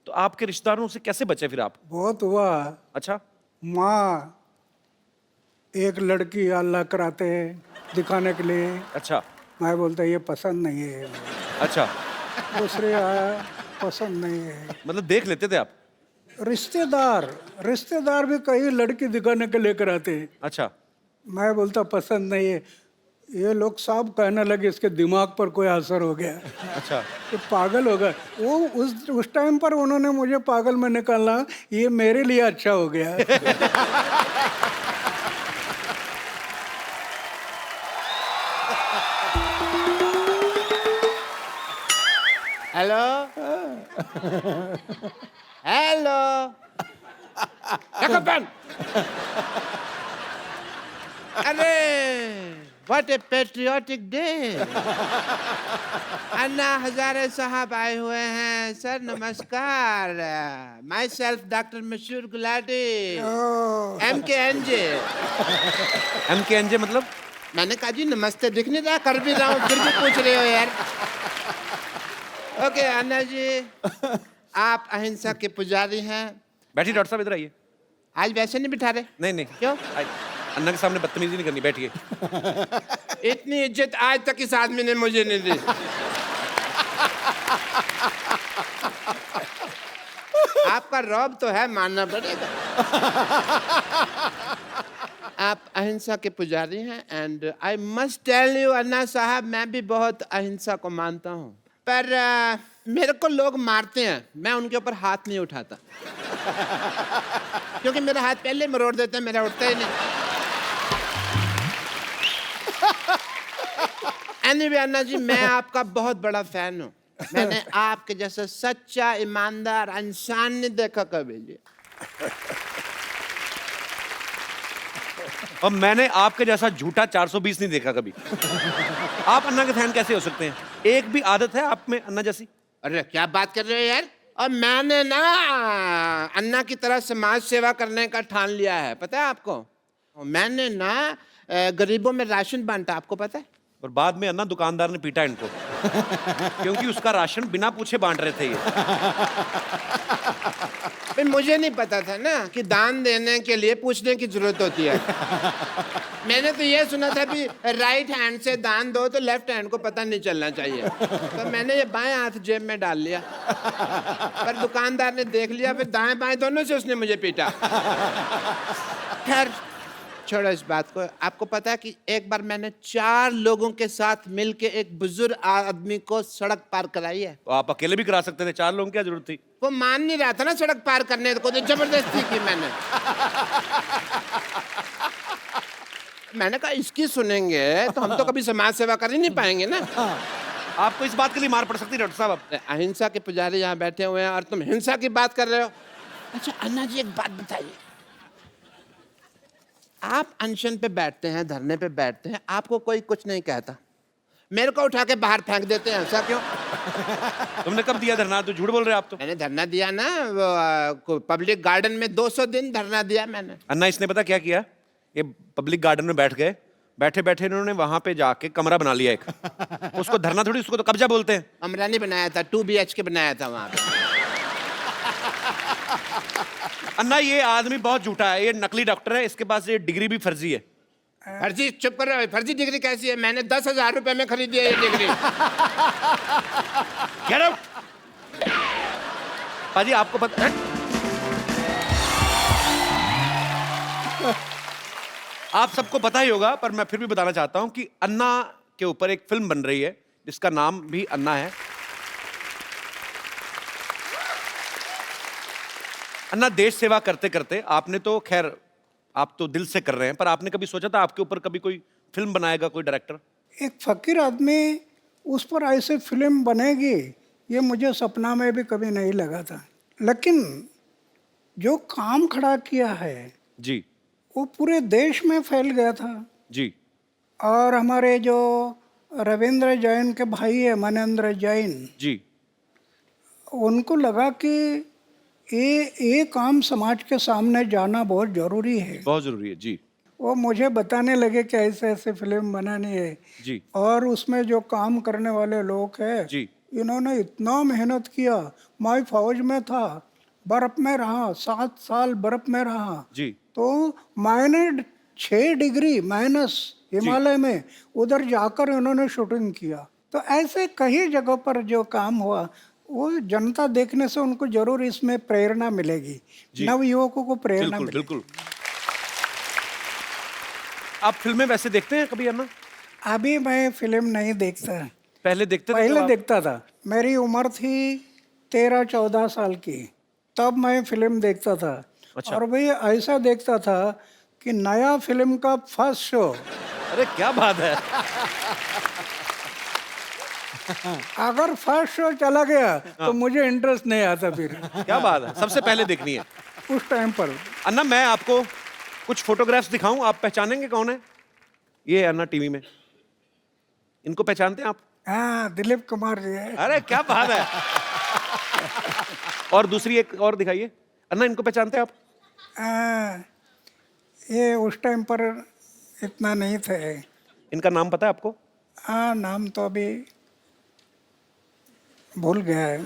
तो आपके रिश्तेदारों से कैसे बचे फिर आप? बहुत हुआ। अच्छा। माँ एक लड़की अल्लाह कराते हैं दिखाने के लिए। अच्छा। मैं बोलता ये पसंद नहीं है। अच्छा, दूसरे आया, पसंद नहीं है। मतलब देख लेते थे आप? रिश्तेदार भी कई लड़की दिखाने के लेकर आते हैं। अच्छा। मैं बोलता पसंद नहीं है। ये लोग सब कहने लगे इसके दिमाग पर कोई असर हो गया, अच्छा। ये पागल हो गया। वो उस टाइम पर उन्होंने मुझे पागल में निकाला, ये मेरे लिए अच्छा हो गया। हेलो हेलो अरे what A patriotic day. Anna Hazare साहब आए हुए हैं। सर नमस्कार। माई सेल्फ डॉक्टर मशहूर गुलाटी, MKNJ। MKNJ मतलब? मैंने कहा जी नमस्ते, दिख नहीं रहा, कर भी रहा हूँ, फिर भी पूछ रहे हो यार। ओके अन्ना जी, आप अहिंसा के पुजारी हैं। बैठिए डॉक्टर साहब, इधर आइए। आज वैसे नहीं बिठा रहे? नहीं नहीं, क्यों? अन्ना के सामने बदतमीजी नहीं करनी, बैठिए। इतनी इज्जत आज तक इस आदमी ने मुझे नहीं दी। आपका रौब तो है, मानना पड़ेगा। आप अहिंसा के पुजारी हैं and I must tell you Anna Sahab, मैं भी बहुत अहिंसा को मानता हूँ, पर मेरे को लोग मारते हैं, मैं उनके ऊपर हाथ नहीं उठाता। क्योंकि मेरा हाथ पहले मरोड़ देते हैं, मेरा उठता ही नहीं। एनीवे अन्ना जी, मैं आपका बहुत बड़ा फैन हूँ। मैंने आपके जैसा सच्चा ईमानदार इंसान नहीं देखा कभी जी। और मैंने आपके जैसा झूठा 420 नहीं देखा कभी। आप अन्ना के फैन कैसे हो सकते हैं? एक भी आदत है आप में अन्ना जैसी? अरे क्या बात कर रहे हो यार। और मैंने ना अन्ना की तरह समाज सेवा करने का ठान लिया है, पता है आपको। मैंने ना गरीबों में राशन बांटा, आपको पता है। और बाद में अन्ना दुकानदार ने पीटा इनको क्योंकि उसका राशन बिना पूछे बांट रहे थे ये। भाई मुझे नहीं पता था ना कि दान देने के लिए पूछने की जरूरत होती है। मैंने तो ये सुना था कि राइट हैंड से दान दो तो लेफ्ट हैंड को पता नहीं चलना चाहिए, तो मैंने ये बाएं हाथ जेब में डाल लिया। पर दुकानदार ने देख लिया, फिर दाएं बाएं दोनों से उसने मुझे पीटा। खैर छोड़ो इस बात को। आपको पता है कि एक बार मैंने 4 लोगों के साथ मिलके एक बुजुर्ग आदमी को सड़क पार कराई है। तो आप अकेले भी करा सकते थे, 4 लोगों की क्या जरूरत थी? वो मान नहीं रहा था ना सड़क पार करने को, तो जबरदस्ती की मैंने। मैंने कहा इसकी सुनेंगे तो हम तो कभी समाज सेवा कर ही नहीं पाएंगे ना। आपको इस बात के लिए मार पड़ सकती है डॉक्टर साहब। आप अहिंसा के पुजारी यहाँ बैठे हुए हैं और तुम हिंसा की बात कर रहे हो। अच्छा अन्ना जी एक बात बताइए, आप अनशन पे बैठते हैं, धरने पे बैठते हैं, आपको कोई कुछ नहीं कहता, मेरे को उठा के बाहर फेंक देते हैं, ऐसा क्यों? तुमने कब दिया धरना? तो झूठ बोल रहे हो आप तो। मैंने धरना दिया ना पब्लिक गार्डन में, 200 दिन धरना दिया मैंने। अन्ना इसने पता क्या किया? ये पब्लिक गार्डन में बैठ गए, बैठे बैठे इन्होंने वहां पे जाके कमरा बना लिया एक। उसको धरना थोड़ी, उसको तो कब्जा बोलते हैं। कमरा नहीं बनाया था, 2 BHK बनाया था वहां पे। अन्ना ये आदमी बहुत झूठा है, ये नकली डॉक्टर है, इसके पास ये डिग्री भी फर्जी है। फर्जी? चुप कर रहे हो, फर्जी डिग्री कैसी है? मैंने 10,000 रुपए में खरीदी है ये डिग्री। Get out! पाजी आपको पता है? आप सबको पता ही होगा, पर मैं फिर भी बताना चाहता हूं कि अन्ना के ऊपर एक फिल्म बन रही है जिसका नाम भी अन्ना है। अन्ना देश सेवा करते करते आपने तो खैर आप तो दिल से कर रहे हैं, पर आपने कभी सोचा था आपके ऊपर कभी कोई फिल्म बनाएगा कोई डायरेक्टर? एक फकीर आदमी उस पर ऐसे फिल्म बनेगी ये मुझे सपना में भी कभी नहीं लगा था। लेकिन जो काम खड़ा किया है जी वो पूरे देश में फैल गया था। जी। और हमारे जो रविंद्र जैन के भाई है मनेंद्र जैन जी। उनको लगा कि ये काम समाज के सामने जाना बहुत ज़रूरी है, बहुत जरूरी है। जी। वो मुझे बताने लगे कि ऐसे ऐसे फिल्म बनानी है जी। और उसमें जो काम करने वाले लोग हैं जी। इन्होंने इतना मेहनत किया। मैं फौज में था, बर्फ में रहा, 7 साल बर्फ में रहा, जी। तो मैंने 6 डिग्री माइनस हिमालय में उधर जाकर इन्होंने शूटिंग किया। तो ऐसे कई जगह पर जो काम हुआ वो जनता देखने से उनको जरूर इसमें प्रेरणा मिलेगी, नव युवकों को प्रेरणा बिल्कुल मिलेगी। बिल्कुल। आप फिल्में वैसे देखते हैं कभी अन्ना? अभी मैं फिल्म नहीं देखता, पहले देखते थे? पहले तो देखता था। मेरी उम्र थी 13-14 साल की, तब मैं फिल्म देखता था। अच्छा। और भाई ऐसा देखता था कि नया फिल्म का फर्स्ट शो, अरे क्या बात है। अगर फर्स्ट शो चला गया तो मुझे इंटरेस्ट नहीं आता फिर। क्या बात है, सबसे पहले देखनी है उस टाइम पर। अन्ना मैं आपको कुछ फोटोग्राफ्स दिखाऊं, आप पहचानेंगे कौन है? ये है अन्ना टीवी में, इनको पहचानते हैं आप? हाँ, दिलीप कुमार जी है। अरे क्या बात है। और दूसरी एक और दिखाइए। अन्ना इनको पहचानते हैं आप? ये उस टाइम पर इतना नहीं थे। इनका नाम पता है आपको? हाँ, नाम तो अभी भूल गया है,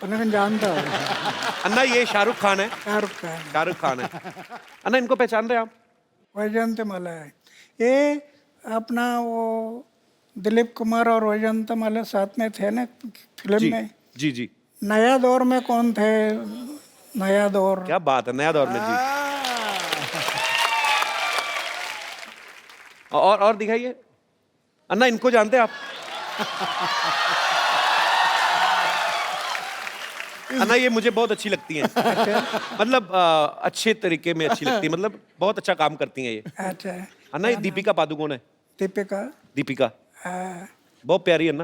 लेकिन जानता हूँ। अन्ना ये शाहरुख खान है। शाहरुख खान। शाहरुख खान है। अन्ना इनको पहचान रहे हैं आप? वैजयंतीमाला है ये अपना, वो दिलीप कुमार और वैजयंतीमाला साथ में थे ना फिल्म जी में। जी जी। नया दौर में कौन थे? नया दौर। क्या बात है, नया दौर में। जी। और दिखाइए। अन्ना इनको जानते हैं आप? अन्ना ये मुझे बहुत अच्छी लगती हैं। मतलब अच्छे तरीके में अच्छी लगती है, मतलब बहुत अच्छा काम करती हैं ये। अच्छा। अन्ना ये दीपिका पादुकोण है। दीपिका। दीपिका हाँ, बहुत प्यारी है ना।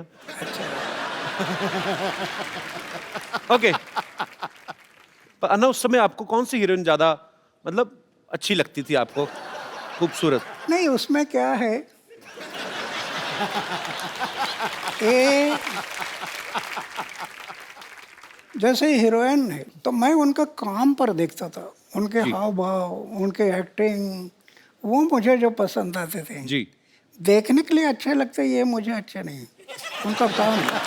ओके। पर अन्ना उस समय आपको कौन सी हीरोइन ज्यादा मतलब अच्छी लगती थी आपको, खूबसूरत? नहीं उसमें क्या है, ये जैसे हीरोइन है तो मैं उनका काम पर देखता था, उनके हाव भाव, उनके एक्टिंग, वो मुझे जो पसंद आते थे। जी। देखने के लिए अच्छे लगते, ये मुझे अच्छे नहीं, उनका काम है।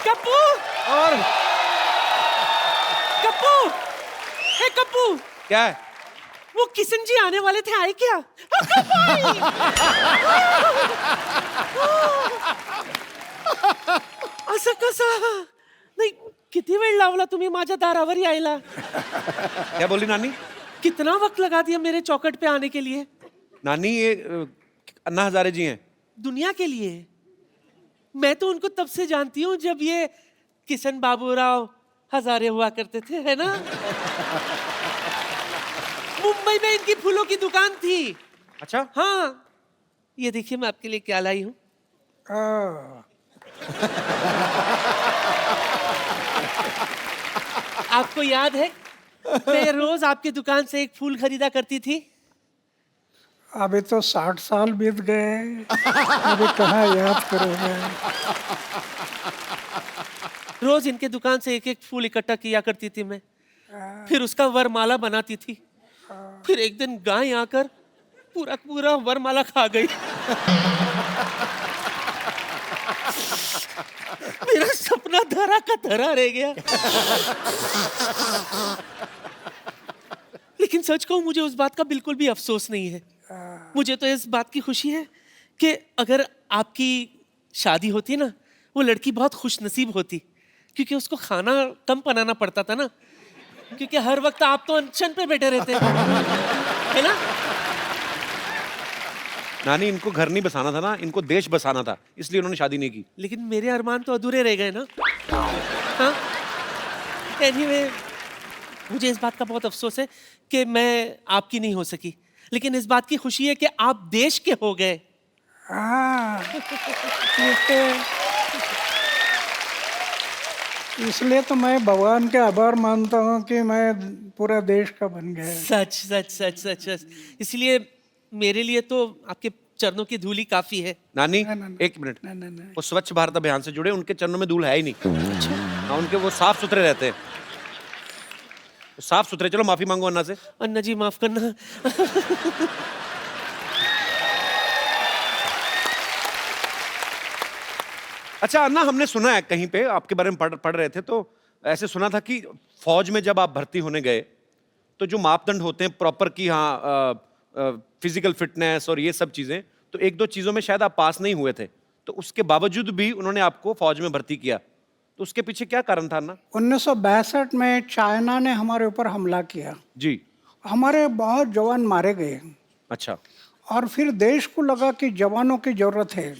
कप्पू और कप्पू, हे कप्पू, क्या है? वो किशन जी आने वाले थे, आए क्या? असं कसं? नाही, किती वेळ लावला तुम्ही माझ्या दारावर यायला? क्या बोली नानी? कितना वक्त लगा दिया मेरे चौखट पे आने के लिए? नानी ये अन्ना हजारे जी हैं। दुनिया के लिए। मैं तो उनको तब से जानती हूँ जब ये किशन बाबूराव हजारे हुआ करते थे, है ना? मुंबई में इनकी फूलों की दुकान थी। अच्छा। हाँ, ये देखिए मैं आपके लिए क्या लाई हूँ। आपको याद है मैं रोज आपकी दुकान से एक फूल खरीदा करती थी? अभी तो 60 साल बीत गए, अभी कहाँ याद करोगे। रोज इनके दुकान से एक एक फूल इकट्ठा किया करती थी मैं, फिर उसका वरमाला बनाती थी। फिर एक दिन गाय आकर पूरा पूरा वरमाला खा गई। मेरा सपना धरा का धरा रह गया। लेकिन सच कहूं, मुझे उस बात का बिल्कुल भी अफसोस नहीं है। मुझे तो इस बात की खुशी है कि अगर आपकी शादी होती ना, वो लड़की बहुत खुश नसीब होती, क्योंकि उसको खाना कम बनाना पड़ता था ना, क्योंकि हर वक्त आप तो अनशन पे बैठे रहते है ना। नानी इनको घर नहीं बसाना था ना, इनको देश बसाना था, इसलिए उन्होंने शादी नहीं की। लेकिन मेरे अरमान तो अधूरे रह गए ना। हाँ? Anyway, मुझे इस बात का बहुत अफसोस है कि मैं आपकी नहीं हो सकी, लेकिन इस बात की खुशी है कि आप देश के हो गए। हाँ, इसलिए तो मैं भगवान के आभार मानता हूँ कि मैं पूरा देश का बन गया। सच सच सच सच सच। इसलिए मेरे लिए तो आपके चरणों की धूली काफी है। नानी ना, ना, एक मिनट, वो स्वच्छ भारत अभियान से जुड़े, उनके चरणों में धूल है ही नहीं। हाँ, उनके वो साफ सुथरे रहते हैं, साफ सुथरे। चलो माफी मांगो अन्ना से। अन्ना जी माफ करना। अच्छा अन्ना, हमने सुना है कहीं पे आपके बारे में पढ़ रहे थे, तो ऐसे सुना था कि फौज में जब आप भर्ती होने गए तो जो मापदंड होते हैं प्रॉपर की, हाँ फिजिकल फिटनेस और ये सब चीजें, तो एक दो चीजों में शायद आप पास नहीं हुए थे, तो उसके बावजूद भी उन्होंने आपको फौज में भर्ती किया, तो उसके पीछे क्या कारण था अन्ना? 1962 में चाइना ने हमारे ऊपर हमला किया जी। हमारे बहुत जवान मारे गए। अच्छा। और फिर देश को लगा कि जवानों की जरूरत है।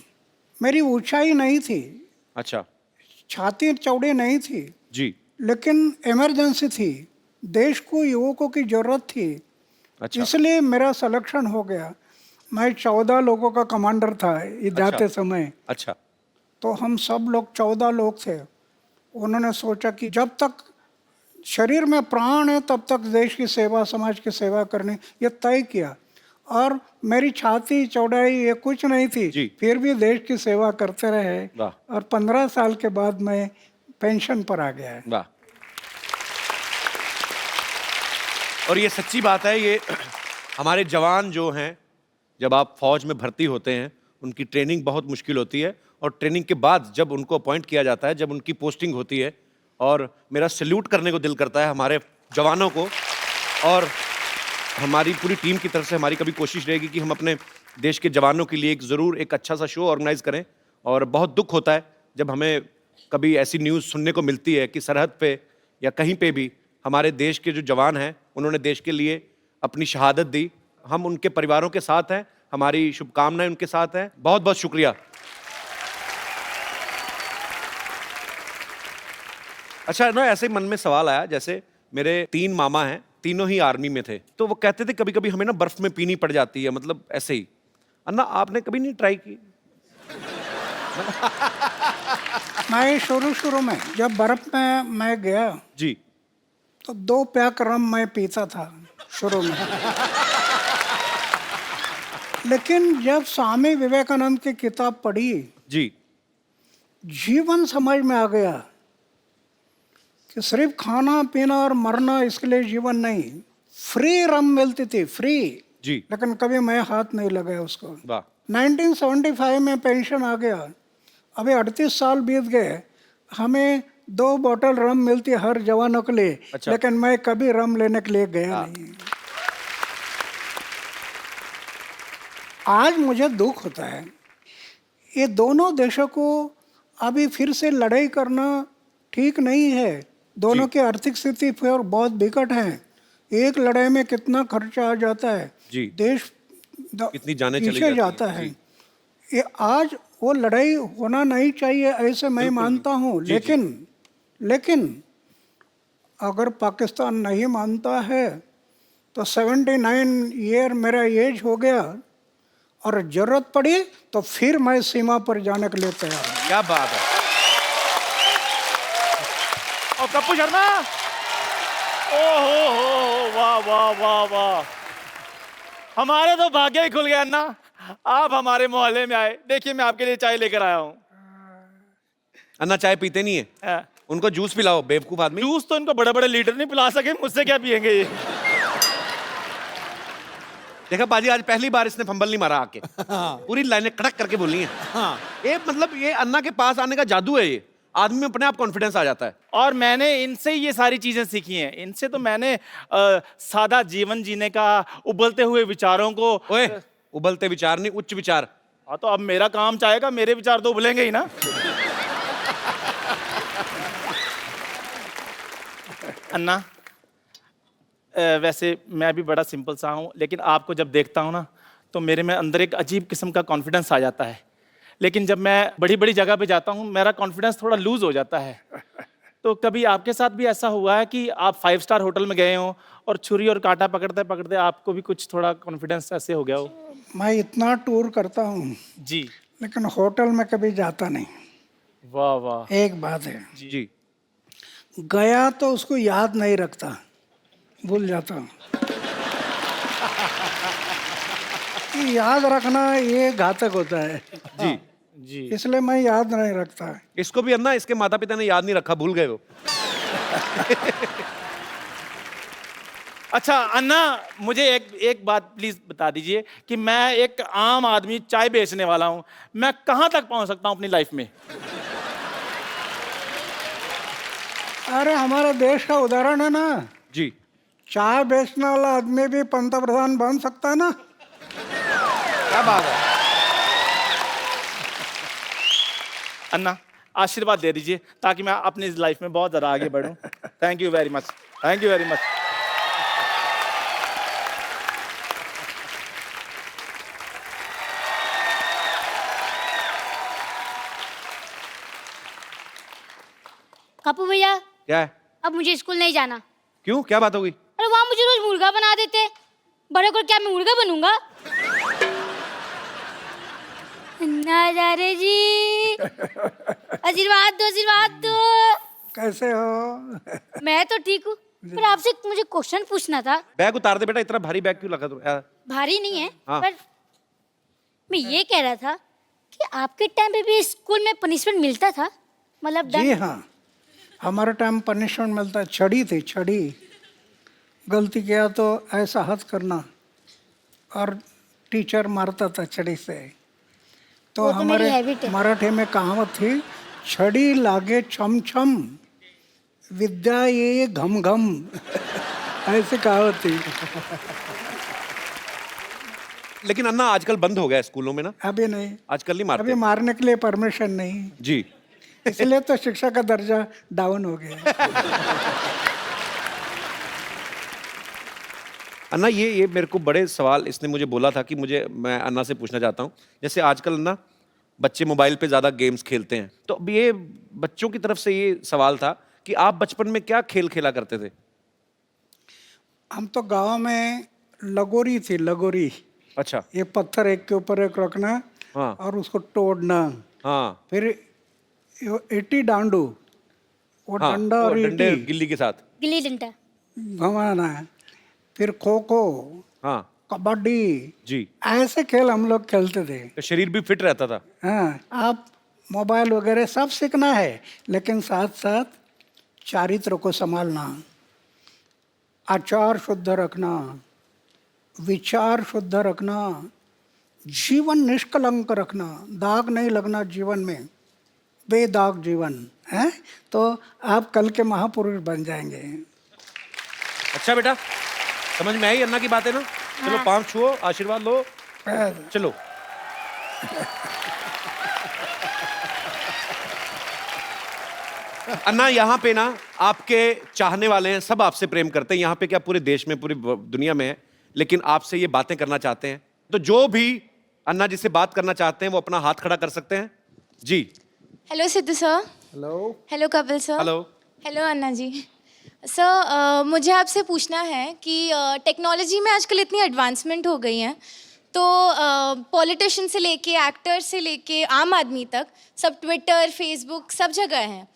मेरी ऊंचाई नहीं थी, अच्छा। छाती चौड़ी नहीं थी जी। लेकिन इमरजेंसी थी, देश को युवकों की जरूरत थी। अच्छा। इसलिए मेरा सिलेक्शन हो गया। मैं 14 लोगों का कमांडर था जाते समय। अच्छा। तो हम सब लोग 14 लोग थे। उन्होंने सोचा कि जब तक शरीर में प्राण है तब तक देश की सेवा, समाज की सेवा करनी, ये तय किया। और मेरी छाती चौड़ाई ये कुछ नहीं थी, फिर भी देश की सेवा करते रहे। और 15 साल के बाद मैं पेंशन पर आ गया। वाह। और ये सच्ची बात है, ये हमारे जवान जो हैं, जब आप फौज में भर्ती होते हैं, उनकी ट्रेनिंग बहुत मुश्किल होती है, और ट्रेनिंग के बाद जब उनको अपॉइंट किया जाता है, जब उनकी पोस्टिंग होती है, और मेरा सैल्यूट करने को दिल करता है हमारे जवानों को। और हमारी पूरी टीम की तरफ से हमारी कभी कोशिश रहेगी कि हम अपने देश के जवानों के लिए ज़रूर एक अच्छा सा शो ऑर्गेनाइज करें। और बहुत दुख होता है जब हमें कभी ऐसी न्यूज़ सुनने को मिलती है कि सरहद पे या कहीं पे भी हमारे देश के जो जवान हैं, उन्होंने देश के लिए अपनी शहादत दी। हम उनके परिवारों के साथ हैं, हमारी शुभकामनाएं उनके साथ हैं। बहुत बहुत शुक्रिया। अच्छा ना, ऐसे ही मन में सवाल आया, जैसे मेरे 3 मामा हैं, तीनों ही आर्मी में थे, तो वो कहते थे कभी कभी हमें ना बर्फ में पीनी पड़ जाती है, मतलब ऐसे ही। अन्ना आपने कभी नहीं ट्राई की? मैं शुरू में जब बर्फ में मैं गया जी। तो 2 पैक रम मैं पीता था शुरू में। लेकिन जब स्वामी विवेकानंद की किताब पढ़ी, जी। जीवन समझ में आ गया कि सिर्फ खाना पीना और मरना इसके लिए जीवन नहीं। फ्री रम मिलती थी, फ्री जी। लेकिन कभी मैं हाथ नहीं लगाया उसको। वाह। 1975 में पेंशन आ गया, अभी 38 साल बीत गए, हमें 2 बोतल रम मिलती हर जवानों के लिए। अच्छा। लेकिन मैं कभी रम लेने के लिए गया नहीं। आज मुझे दुख होता है, ये दोनों देशों को अभी फिर से लड़ाई करना ठीक नहीं है। दोनों की आर्थिक स्थिति फिर बहुत विकट है। एक लड़ाई में कितना खर्चा आ जाता है जी। देश कितनी जाने चली पीछे जाती जाता हैं। है। जी। ये आज वो लड़ाई होना नहीं चाहिए ऐसे मैं मानता हूँ। जी, लेकिन अगर पाकिस्तान नहीं मानता है तो 79 ईयर मेरा एज हो गया और जरूरत पड़ी तो फिर मैं सीमा पर जाने के लिए तैयार हूँ। क्या बात है। और पप्पू शर्मा, ओ हो, वाह वाह वाह वाह, हमारे तो भाग्य ही खुल गया अन्ना, आप हमारे मोहल्ले में आए। देखिए मैं आपके लिए चाय लेकर आया हूँ। अन्ना चाय पीते नहीं है, उनको जूस पिलाओ, बेवकूफ आदमी। जूस तो इनको बड़े बड़े लीडर नहीं पिला सके, मुझसे क्या पियेंगे ये। देखा बाजी, आज पहली बार इसने फंबल नहीं मारा आके। पूरी लाइनें कड़क करके बोलनी है। ये मतलब ये अन्ना के पास आने का जादू है। ये आदमी में अपने आप कॉन्फिडेंस आ जाता है। और मैंने इनसे ये सारी चीजें सीखी हैं। इनसे तो मैंने सादा जीवन जीने का, उबलते हुए विचारों को। ओए, उबलते विचार नहीं, उच्च विचार। हाँ तो अब मेरा काम चाहेगा, मेरे विचार तो उबलेंगे ही ना। अन्ना, वैसे मैं भी बड़ा सिंपल सा हूँ, लेकिन आपको जब देखता हूँ ना तो मेरे में अंदर एक अजीब किस्म का कॉन्फिडेंस आ जाता है। लेकिन जब मैं बड़ी बड़ी जगह पे जाता हूँ मेरा कॉन्फिडेंस थोड़ा लूज हो जाता है। तो कभी आपके साथ भी ऐसा हुआ है कि आप 5 स्टार होटल में गए हो और छुरी और कांटा पकड़ते पकड़ते आपको भी कुछ थोड़ा कॉन्फिडेंस ऐसे हो गया हो? मैं इतना टूर करता हूँ जी, लेकिन होटल में कभी जाता नहीं। वाह वाह। एक बात है, जी। गया तो उसको याद नहीं रखता, भूल जाता हूँ। कि याद रखना ये घातक होता है जी जी। इसलिए मैं याद नहीं रखता। इसको भी अन्ना, इसके माता पिता ने याद नहीं रखा, भूल गए वो। अच्छा अन्ना, मुझे एक बात प्लीज बता दीजिए कि मैं एक आम आदमी चाय बेचने वाला हूँ, मैं कहाँ तक पहुँच सकता हूँ अपनी लाइफ में? अरे हमारे देश का उदाहरण है ना जी। चाय बेचने वाला आदमी भी पंतप्रधान बन सकता है ना। क्या बात है। अन्ना आशीर्वाद दे दीजिए ताकि मैं अपनी लाइफ में बहुत ज़्यादा आगे बढ़ूं। Thank you very much, thank you very much. Kapoor भैया, क्या है? अब मुझे स्कूल नहीं जाना। क्यों, क्या बात हो गई? अरे वहाँ मुझे रोज मुर्गा बना देते, बड़े को क्या मैं मुर्गा बनूंगा? नजारे जी, आशीर्वाद दो, आशीर्वाद दो। कैसे हो? मैं तो ठीक हूँ, पर आपसे मुझे क्वेश्चन पूछना था। बैग उतार दे बेटा, इतना भारी बैग क्यों लगा तू? भारी नहीं है, हाँ। पर मैं ये कह रहा था कि आपके टाइम पे भी स्कूल में पनिशमेंट मिलता था? मतलब जी हाँ, हमारे टाइम पनिशमेंट मिलता। छड़ी थी, छड़ी। गलती किया तो ऐसा हाथ करना और टीचर मारता था छड़ी से। तो वो तो मेरी हमारे हैबिट है। मराठी में कहावत थी, छड़ी लागे छम छम, विद्या ये घम घम। ऐसी कहावत थी। लेकिन अन्ना आजकल बंद हो गया स्कूलों में ना। अभी नहीं, आजकल नहीं अभी मारते। मारने के लिए परमिशन नहीं, जी। इसलिए तो शिक्षा का दर्जा डाउन हो गया। अन्ना ये मेरे को बड़े सवाल इसने मुझे बोला था कि मैं अन्ना से पूछना चाहता हूँ। जैसे आजकल ना बच्चे मोबाइल पे ज़्यादा गेम्स खेलते हैं, तो अब ये बच्चों की तरफ से ये सवाल था कि आप बचपन में क्या खेल खेला करते थे? हम तो गांव में लगोरी थी, लगोरी। अच्छा। ये पत्थर एक के ऊपर एक रखना, हाँ। और उसको तोड़ना। हाँ। फिर ईटी डांडू, वो हाँ, डंडा वो और डंडे ईटी गिल्ली के साथ। गिल्ली डंडा। घुमाना। फिर खो खो, हाँ कबड्डी, जी। ऐसे खेल हम लोग खेलते थे। तो शरीर भी फिट रहता था। हाँ, आप मोबाइल वगैरह सब सीखना है, लेकिन साथ साथ चारित्र को संभालना, आचार शुद्ध रखना, विचार शुद्ध रखना, जीवन निष्कलंक रखना, दाग नहीं लगना जीवन में, बेदाग जीवन है, तो आप कल के महापुरुष बन जाएंगे। अच्छा बेटा, समझ में आई अन्ना की बातें ना? चलो पाँव छुओ, आशीर्वाद लो, चलो। अन्ना, यहाँ पे ना आपके चाहने वाले हैं, सब आपसे प्रेम करते हैं। यहाँ पे क्या पूरे देश में, पूरी दुनिया में है, लेकिन आपसे ये बातें करना चाहते हैं। तो जो भी अन्ना जी से बात करना चाहते हैं वो अपना हाथ खड़ा कर सकते हैं जी। Hello Sidhu sir. Hello. Hello Kapil sir. Hello. Hello Anna ji. Sir मुझे आपसे पूछना है कि टेक्नोलॉजी में आजकल इतनी एडवांसमेंट हो गई है, तो पॉलिटिशियन से लेके एक्टर से लेके आम आदमी तक सब ट्विटर फेसबुक सब जगह हैं।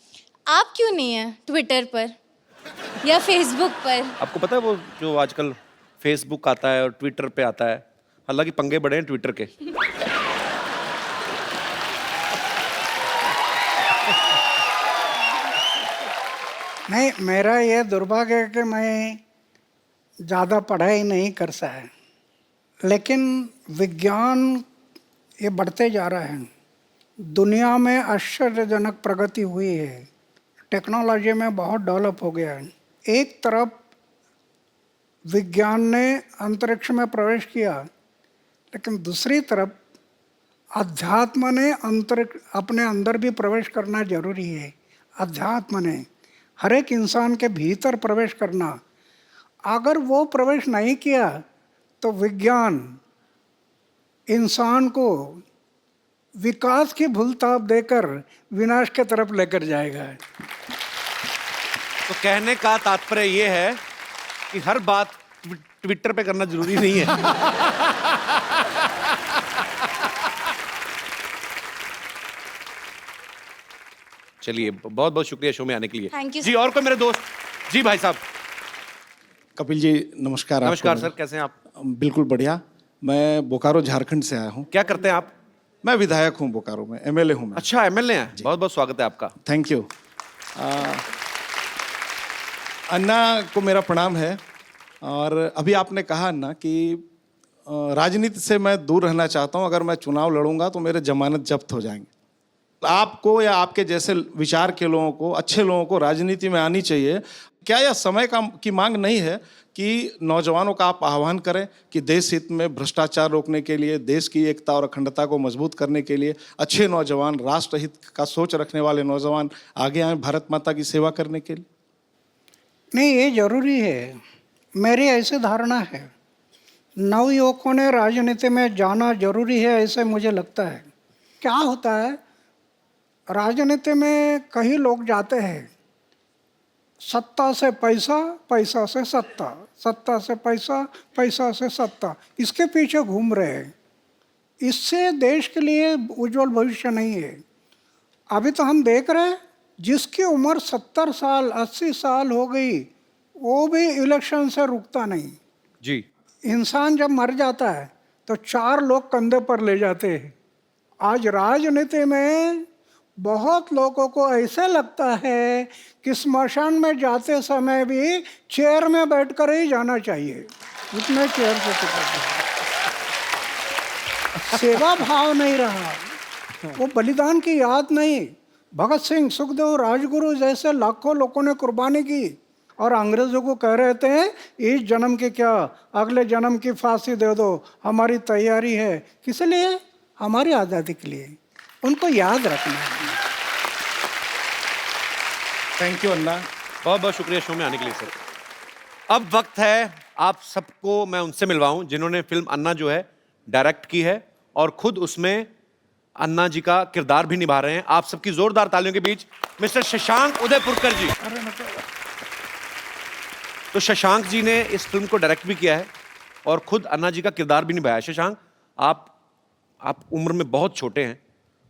आप क्यों नहीं हैं ट्विटर पर या फेसबुक पर? आपको पता है वो जो आजकल फेसबुक आता है और ट्विटर पे आता है, हालांकि पंगे बड़े हैं ट्विटर के। नहीं, मेरा ये दुर्भाग्य है कि मैं ज़्यादा पढ़ाई नहीं कर सका, लेकिन विज्ञान ये बढ़ते जा रहा है, दुनिया में आश्चर्यजनक प्रगति हुई है, टेक्नोलॉजी में बहुत डेवलप हो गया है। एक तरफ विज्ञान ने अंतरिक्ष में प्रवेश किया, लेकिन दूसरी तरफ अध्यात्म ने अंतरिक्ष अपने अंदर भी प्रवेश करना जरूरी है। अध्यात्म ने हर एक इंसान के भीतर प्रवेश करना, अगर वो प्रवेश नहीं किया तो विज्ञान इंसान को विकास की भूलताप देकर विनाश की तरफ लेकर जाएगा। तो कहने का तात्पर्य ये है कि हर बात ट्विटर पे करना जरूरी नहीं है। चलिए, बहुत बहुत शुक्रिया शो में आने के लिए। Thank you, ji. sir. और कोई मेरे दोस्त? जी भाई साहब। कपिल जी नमस्कार। नमस्कार सर, कैसे हैं आप? बिल्कुल बढ़िया। मैं बोकारो झारखंड से आया हूँ। क्या करते हैं आप? मैं विधायक हूँ बोकारो में, एमएलए हूँ मैं। अच्छा, एमएलए हैं। बहुत बहुत स्वागत है आपका। Thank you. अन्ना को मेरा प्रणाम है। और अभी आपने कहा अन्ना कि राजनीति से मैं दूर रहना चाहता हूँ, अगर मैं चुनाव लड़ूंगा तो मेरे जमानत जब्त हो जाएंगे। आपको या आपके जैसे विचार के लोगों को, अच्छे लोगों को राजनीति में आनी चाहिए। क्या यह समय की मांग नहीं है कि नौजवानों का आप आह्वान करें कि देश हित में भ्रष्टाचार रोकने के लिए, देश की एकता और अखंडता को मजबूत करने के लिए अच्छे नौजवान, राष्ट्र हित का सोच रखने वाले नौजवान आगे आए भारत माता की सेवा करने के लिए? नहीं, ये जरूरी है, मेरी ऐसी धारणा है। नवयुवकों ने राजनीति में जाना जरूरी है, ऐसे मुझे लगता है। क्या होता है, राजनीति में कई लोग जाते हैं, सत्ता से पैसा, पैसा से सत्ता, सत्ता से पैसा, पैसा से सत्ता, इसके पीछे घूम रहे हैं। इससे देश के लिए उज्जवल भविष्य नहीं है। अभी तो हम देख रहे हैं, जिसकी उम्र 70 साल 80 साल हो गई, वो भी इलेक्शन से रुकता नहीं जी। इंसान जब मर जाता है तो 4 लोग कंधे पर ले जाते हैं। आज राजनीति में बहुत लोगों को ऐसे लगता है कि स्मशान में जाते समय भी चेयर में बैठकर ही जाना चाहिए, इतने चेयर से सेवा भाव नहीं रहा, वो बलिदान की याद नहीं। भगत सिंह, सुखदेव, राजगुरु जैसे लाखों लोगों ने कुर्बानी की और अंग्रेजों को कह रहे थे इस जन्म की क्या, अगले जन्म की फांसी दे दो, हमारी तैयारी है। किस लिए? हमारी आज़ादी के लिए। उनको याद रखना है। थैंक यू अन्ना। बहुत बहुत शुक्रिया शो में आने के लिए सर। अब वक्त है आप सबको मैं उनसे मिलवाऊं जिन्होंने फिल्म अन्ना जो है डायरेक्ट की है और खुद उसमें अन्ना जी का किरदार भी निभा रहे हैं। आप सबकी जोरदार तालियों के बीच मिस्टर शशांक उदयपुरकर जी। तो शशांक जी ने इस फिल्म को डायरेक्ट भी किया है और खुद अन्ना जी का किरदार भी निभाया है। शशांक, आप उम्र में बहुत छोटे हैं,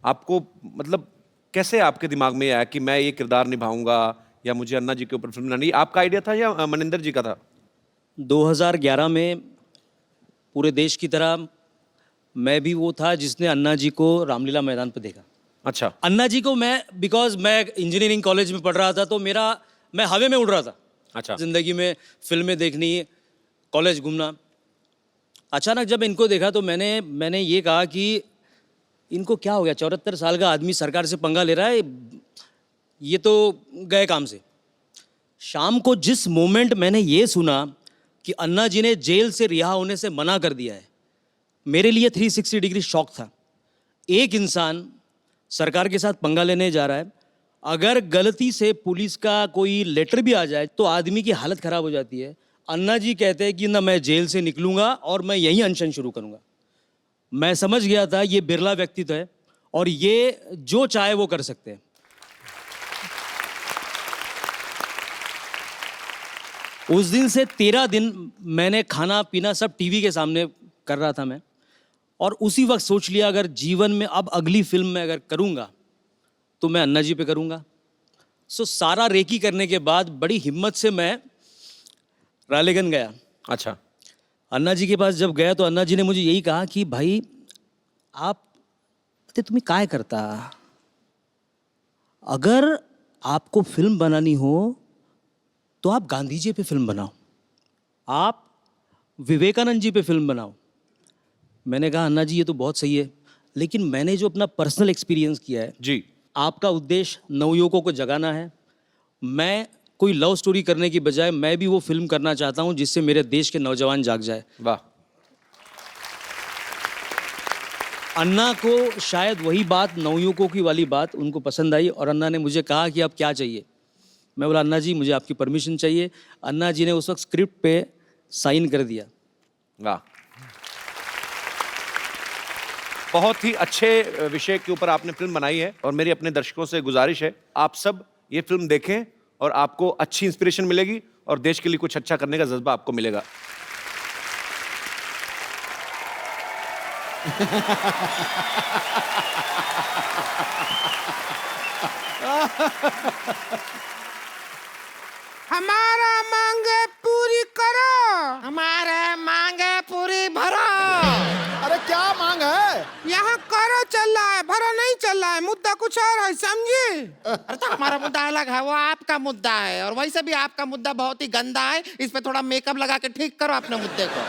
आपको मतलब कैसे आपके दिमाग में आया कि मैं ये किरदार निभाऊंगा या मुझे अन्ना जी के ऊपर फिल्म बनानी? आपका आइडिया था या मनिंदर जी का था? 2011 में पूरे देश की तरह मैं भी वो था जिसने अन्ना जी को रामलीला मैदान पर देखा। अच्छा। अन्ना जी को बिकॉज मैं इंजीनियरिंग कॉलेज में पढ़ रहा था, तो मैं हवा में उड़ रहा था। अच्छा। जिंदगी में फिल्में देखनी, कॉलेज घूमना। अचानक जब इनको देखा तो मैंने ये कहा कि इनको क्या हो गया, 74 साल का आदमी सरकार से पंगा ले रहा है, ये तो गए काम से। शाम को जिस मोमेंट मैंने ये सुना कि अन्ना जी ने जेल से रिहा होने से मना कर दिया है, मेरे लिए 360 डिग्री शॉक था। एक इंसान सरकार के साथ पंगा लेने जा रहा है, अगर गलती से पुलिस का कोई लेटर भी आ जाए तो आदमी की हालत खराब हो जाती है। अन्ना जी कहते हैं कि ना मैं जेल से निकलूंगा और मैं यहीं अनशन शुरू करूंगा। मैं समझ गया था ये बिरला व्यक्तित्व है और ये जो चाहे वो कर सकते हैं। उस दिन से 13 दिन मैंने खाना पीना सब टीवी के सामने कर रहा था मैं, और उसी वक्त सोच लिया अगर जीवन में अब अगली फिल्म में अगर करूंगा तो मैं अन्ना जी पे करूंगा। सो सारा रेकी करने के बाद बड़ी हिम्मत से मैं रालेगन गया। अच्छा। अन्ना जी के पास जब गया तो अन्ना जी ने मुझे यही कहा कि भाई तुम्हें काय करता, अगर आपको फिल्म बनानी हो तो आप गांधी जी पे फिल्म बनाओ, आप विवेकानंद जी पे फिल्म बनाओ। मैंने कहा अन्ना जी ये तो बहुत सही है, लेकिन मैंने जो अपना पर्सनल एक्सपीरियंस किया है जी, आपका उद्देश्य नवयुवकों को जगाना है। मैं कोई लव स्टोरी करने की बजाय मैं भी वो फिल्म करना चाहता हूं जिससे मेरे देश के नौजवान जाग जाए। वाह। अन्ना को शायद वही बात, नवयुवकों की वाली बात उनको पसंद आई और अन्ना ने मुझे कहा कि अब क्या चाहिए। मैं बोला अन्ना जी मुझे आपकी परमिशन चाहिए। अन्ना जी ने उस वक्त स्क्रिप्ट पे साइन कर दिया। वाह, बहुत ही अच्छे विषय के ऊपर आपने फिल्म बनाई है और मेरी अपने दर्शकों से गुजारिश है आप सब ये फिल्म देखें और आपको अच्छी इंस्पिरेशन मिलेगी और देश के लिए कुछ अच्छा करने का जज्बा आपको मिलेगा। हमारा मांगे पूरी करो, हमारे मांगे पूरी भरो। अरे क्या मांग है? यहाँ करो चल रहा है, भरो नहीं चल रहा है, मुद्दा कुछ और है, समझे? अरे तो हमारा मुद्दा अलग है, वो आपका मुद्दा है, और वैसे भी आपका मुद्दा बहुत ही गंदा है। इस पे थोड़ा मेकअप लगा के ठीक करो अपने मुद्दे को।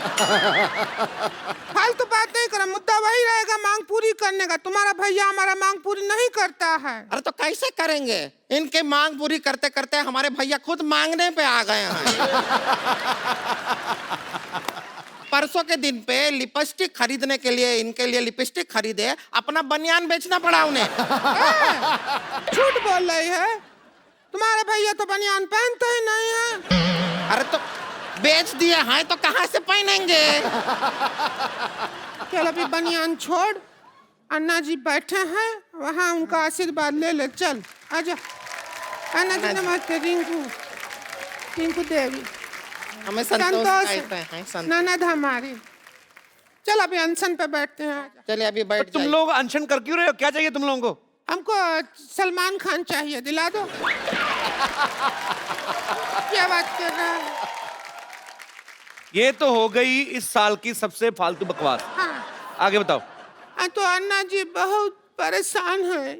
फालतू बात नहीं करो, मुद्दा वही रहेगा मांग पूरी करने का। तुम्हारा भैया हमारा मांग पूरी नहीं करता है। अरे तो कैसे करेंगे? इनके मांग पूरी करते करते हमारे भैया खुद मांगने पे आ गए हैं। परसों के दिन पे लिपस्टिक खरीदने के लिए इनके लिए लिपस्टिक खरीदे, अपना बनियान बेचना पड़ा उन्हें। झूठ बोल रही है, तुम्हारे भैया तो बनियान पहनते ही नहीं है। अरे तो बेच दिए हैं तो कहाँ से पहनेंगे? चल अभी बनियान छोड़, अन्ना जी बैठे हैं वहाँ, उनका आशीर्वाद ले ले। चल आजा। अन्ना जी नमस्ते। रिंकू देवी, हमें संतोष ननद हमारी। चल अभी अनशन पे बैठते हैं। चले अभी बैठ। तुम लोग अनशन कर क्यों रहे हो? क्या चाहिए तुम लोगों को? हमको सलमान खान चाहिए, दिला दो। क्या बात कर रहा है? ये तो हो गई इस साल की सबसे फालतू बकवास। हाँ। आगे बताओ। तो अन्ना जी बहुत परेशान हैं,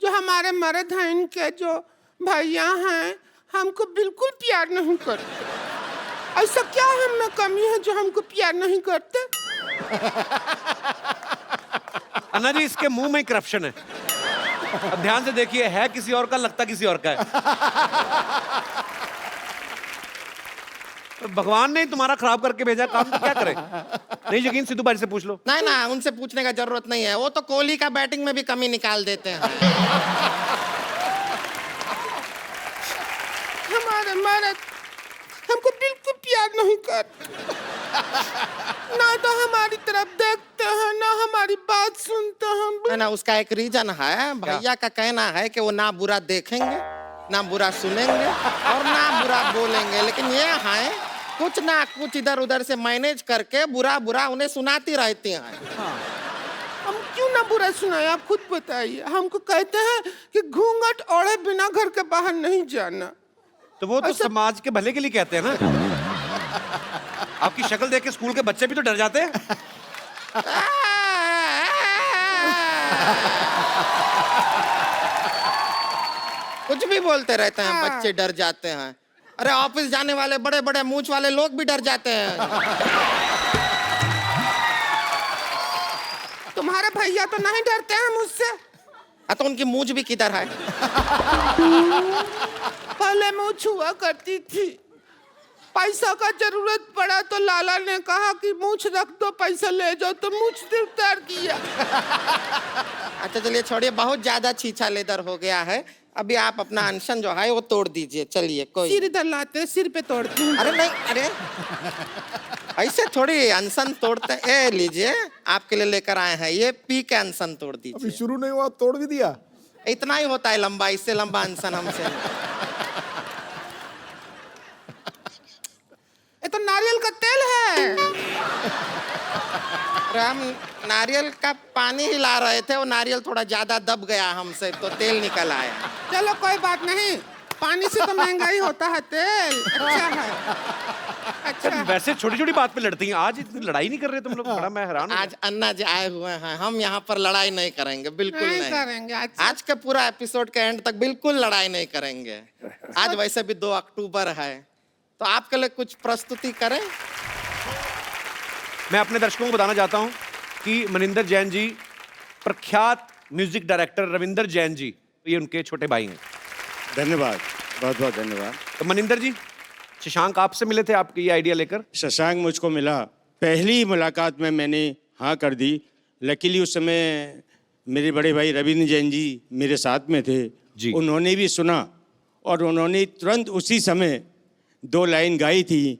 जो हमारे मर्द हैं, इनके जो भैया हैं हमको बिल्कुल प्यार नहीं करते। ऐसा क्या हम में कमी है जो हमको प्यार नहीं करते? अन्ना जी इसके मुंह में करप्शन है, अब ध्यान से देखिए, है किसी और का, लगता किसी और का है। तो भगवान ने तुम्हारा खराब करके भेजा काम, तो क्या करें? नहीं यकीन सिद्धू भाई से पूछ लो। नहीं ना, उनसे पूछने का जरूरत नहीं है, वो तो कोहली का बैटिंग में भी कमी निकाल देते हैं। हमारे मर्द हमको बिल्कुल प्यार नहीं करते। ना तो हमारी तरफ देखते हैं ना हमारी बात सुनते हैं। ना उसका एक रीजन है, भैया का कहना है कि वो ना बुरा देखेंगे ना बुरा सुनेंगे और ना बुरा बोलेंगे, लेकिन ये है कुछ ना कुछ इधर उधर से मैनेज करके बुरा बुरा उन्हें सुनाती रहती हैं। हम क्यों ना बुरा सुनाए, आप खुद बताइए। हमको कहते हैं कि घूंघट ओढ़े बिना घर के बाहर नहीं जाना। तो वो तो समाज के भले के लिए कहते हैं ना। आपकी शक्ल देख के स्कूल के बच्चे भी तो डर जाते हैं। कुछ भी बोलते रहते हैं, बच्चे डर जाते हैं। अरे ऑफिस जाने वाले बड़े बड़े मूंछ वाले लोग भी डर जाते हैं। तुम्हारे भैया तो नहीं डरते हैं मुझसे। तो उनकी मूंछ भी किधर है? पहले मूंछ हुआ करती थी, पैसा का जरूरत पड़ा तो लाला ने कहा कि मूंछ रख दो पैसा ले जाओ, तो मूंछ से उतार दिया। अच्छा चलिए छोड़िए, बहुत ज्यादा छीछा लेदर हो गया है। अभी आप अपना अनशन जो है वो तोड़ दीजिए। चलिए कोई सिर इधर लाते, सिर पे तोड़ती हूँ। अरे नहीं, अरे ऐसे थोड़ी अनशन तोड़ते। ए लीजिए, आपके लिए लेकर आए हैं, ये पी के अनशन तोड़ दीजिए। अभी शुरू नहीं हुआ तोड़ भी दिया। इतना ही होता है लंबा, इससे लंबा अनशन हमसे। ये तो नारियल का तेल है। हम नारियल का पानी ही ला रहे थे, वो नारियल थोड़ा ज्यादा दब गया हमसे तो तेल निकल आया। चलो कोई बात नहीं, पानी से तो महंगा ही होता है तेल। अच्छा है, अच्छा। वैसे छोटी छोटी बात पे लड़ती हैं, आज इतनी लड़ाई नहीं कर रहे तुम लोग। बड़ा मैं हैरान हूं। आज अन्ना जी आए हुए हैं, हम यहाँ पर लड़ाई नहीं करेंगे, बिल्कुल नहीं करेंगे। आज के पूरा एपिसोड के एंड तक बिल्कुल लड़ाई नहीं करेंगे। आज वैसे भी 2 अक्टूबर है, तो आपके लिए कुछ प्रस्तुति करें। मैं अपने दर्शकों को बताना चाहता हूं कि मनिंदर जैन जी प्रख्यात म्यूजिक डायरेक्टर रविंदर जैन जी, ये उनके छोटे भाई हैं। धन्यवाद, बहुत बहुत धन्यवाद। तो मनिंदर जी, शशांक आपसे मिले थे आपके ये आइडिया लेकर? शशांक मुझको मिला, पहली मुलाकात में मैंने हाँ कर दी। लकीली उस समय मेरे बड़े भाई रविंद्र जैन जी मेरे साथ में थे जी। उन्होंने भी सुना और उन्होंने तुरंत उसी समय 2 लाइन गाई थी,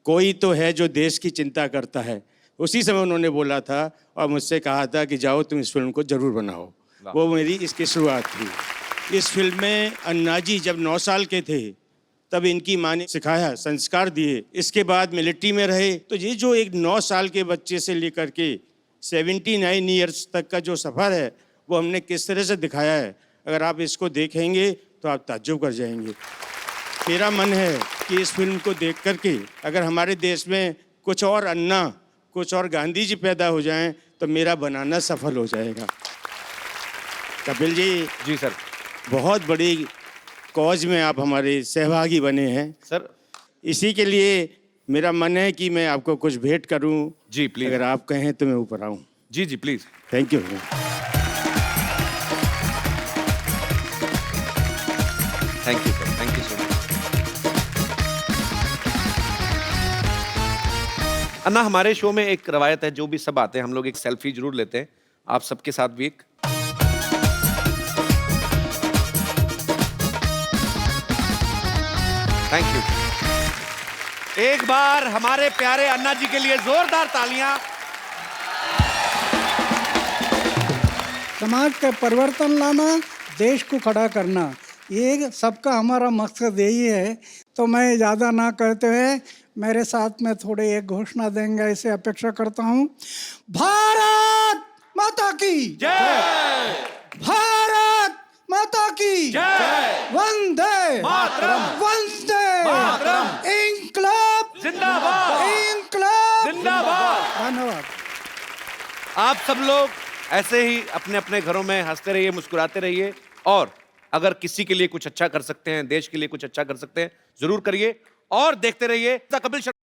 कोई तो है जो देश की चिंता करता है। उसी समय उन्होंने बोला था और मुझसे कहा था कि जाओ तुम इस फिल्म को जरूर बनाओ। वो मेरी इसकी शुरुआत थी। इस फिल्म में अन्ना जी जब 9 साल के थे तब इनकी माँ ने सिखाया, संस्कार दिए। इसके बाद मिलिट्री में रहे। तो ये जो एक 9 साल के बच्चे से लेकर के 79 ईयर्स तक का जो सफ़र है वो हमने किस तरह से दिखाया है, अगर आप इसको देखेंगे तो आप ताज्जुब कर जाएंगे। मेरा मन है कि इस फिल्म को देख करके अगर हमारे देश में कुछ और अन्ना, कुछ और गांधी जी पैदा हो जाएं तो मेरा बनाना सफल हो जाएगा। कपिल जी, जी सर, बहुत बड़ी कॉज में आप हमारे सहभागी बने हैं सर। इसी के लिए मेरा मन है कि मैं आपको कुछ भेंट करूं। जी प्लीज, अगर आप कहें तो मैं ऊपर आऊं। जी जी please. Thank you. Thank you sir, thank you so much. Anna, हमारे शो में एक रवायत है, जो भी सब आते हैं हम लोग एक सेल्फी जरूर लेते हैं। आप सबके साथ भी एक। Thank you. एक बार हमारे प्यारे अन्ना जी के लिए जोरदार तालियां। समाज का परिवर्तन लाना, देश को खड़ा करना, ये सबका हमारा मकसद यही है। तो मैं ज़्यादा ना कहते हुए मेरे साथ में थोड़े एक घोषणा देंगे, ऐसे अपेक्षा करता हूँ। भारत माता की जय! भारत माता की जय! वंदे मातरम! वंदे मातरम! इंकलाब जिंदाबाद! इंकलाब जिंदाबाद! धन्यवाद। आप सब लोग ऐसे ही अपने अपने घरों में हंसते रहिए, मुस्कुराते रहिए, और अगर किसी के लिए कुछ अच्छा कर सकते हैं, देश के लिए कुछ अच्छा कर सकते हैं, जरूर करिए और देखते रहिए द कपिल शर्मा।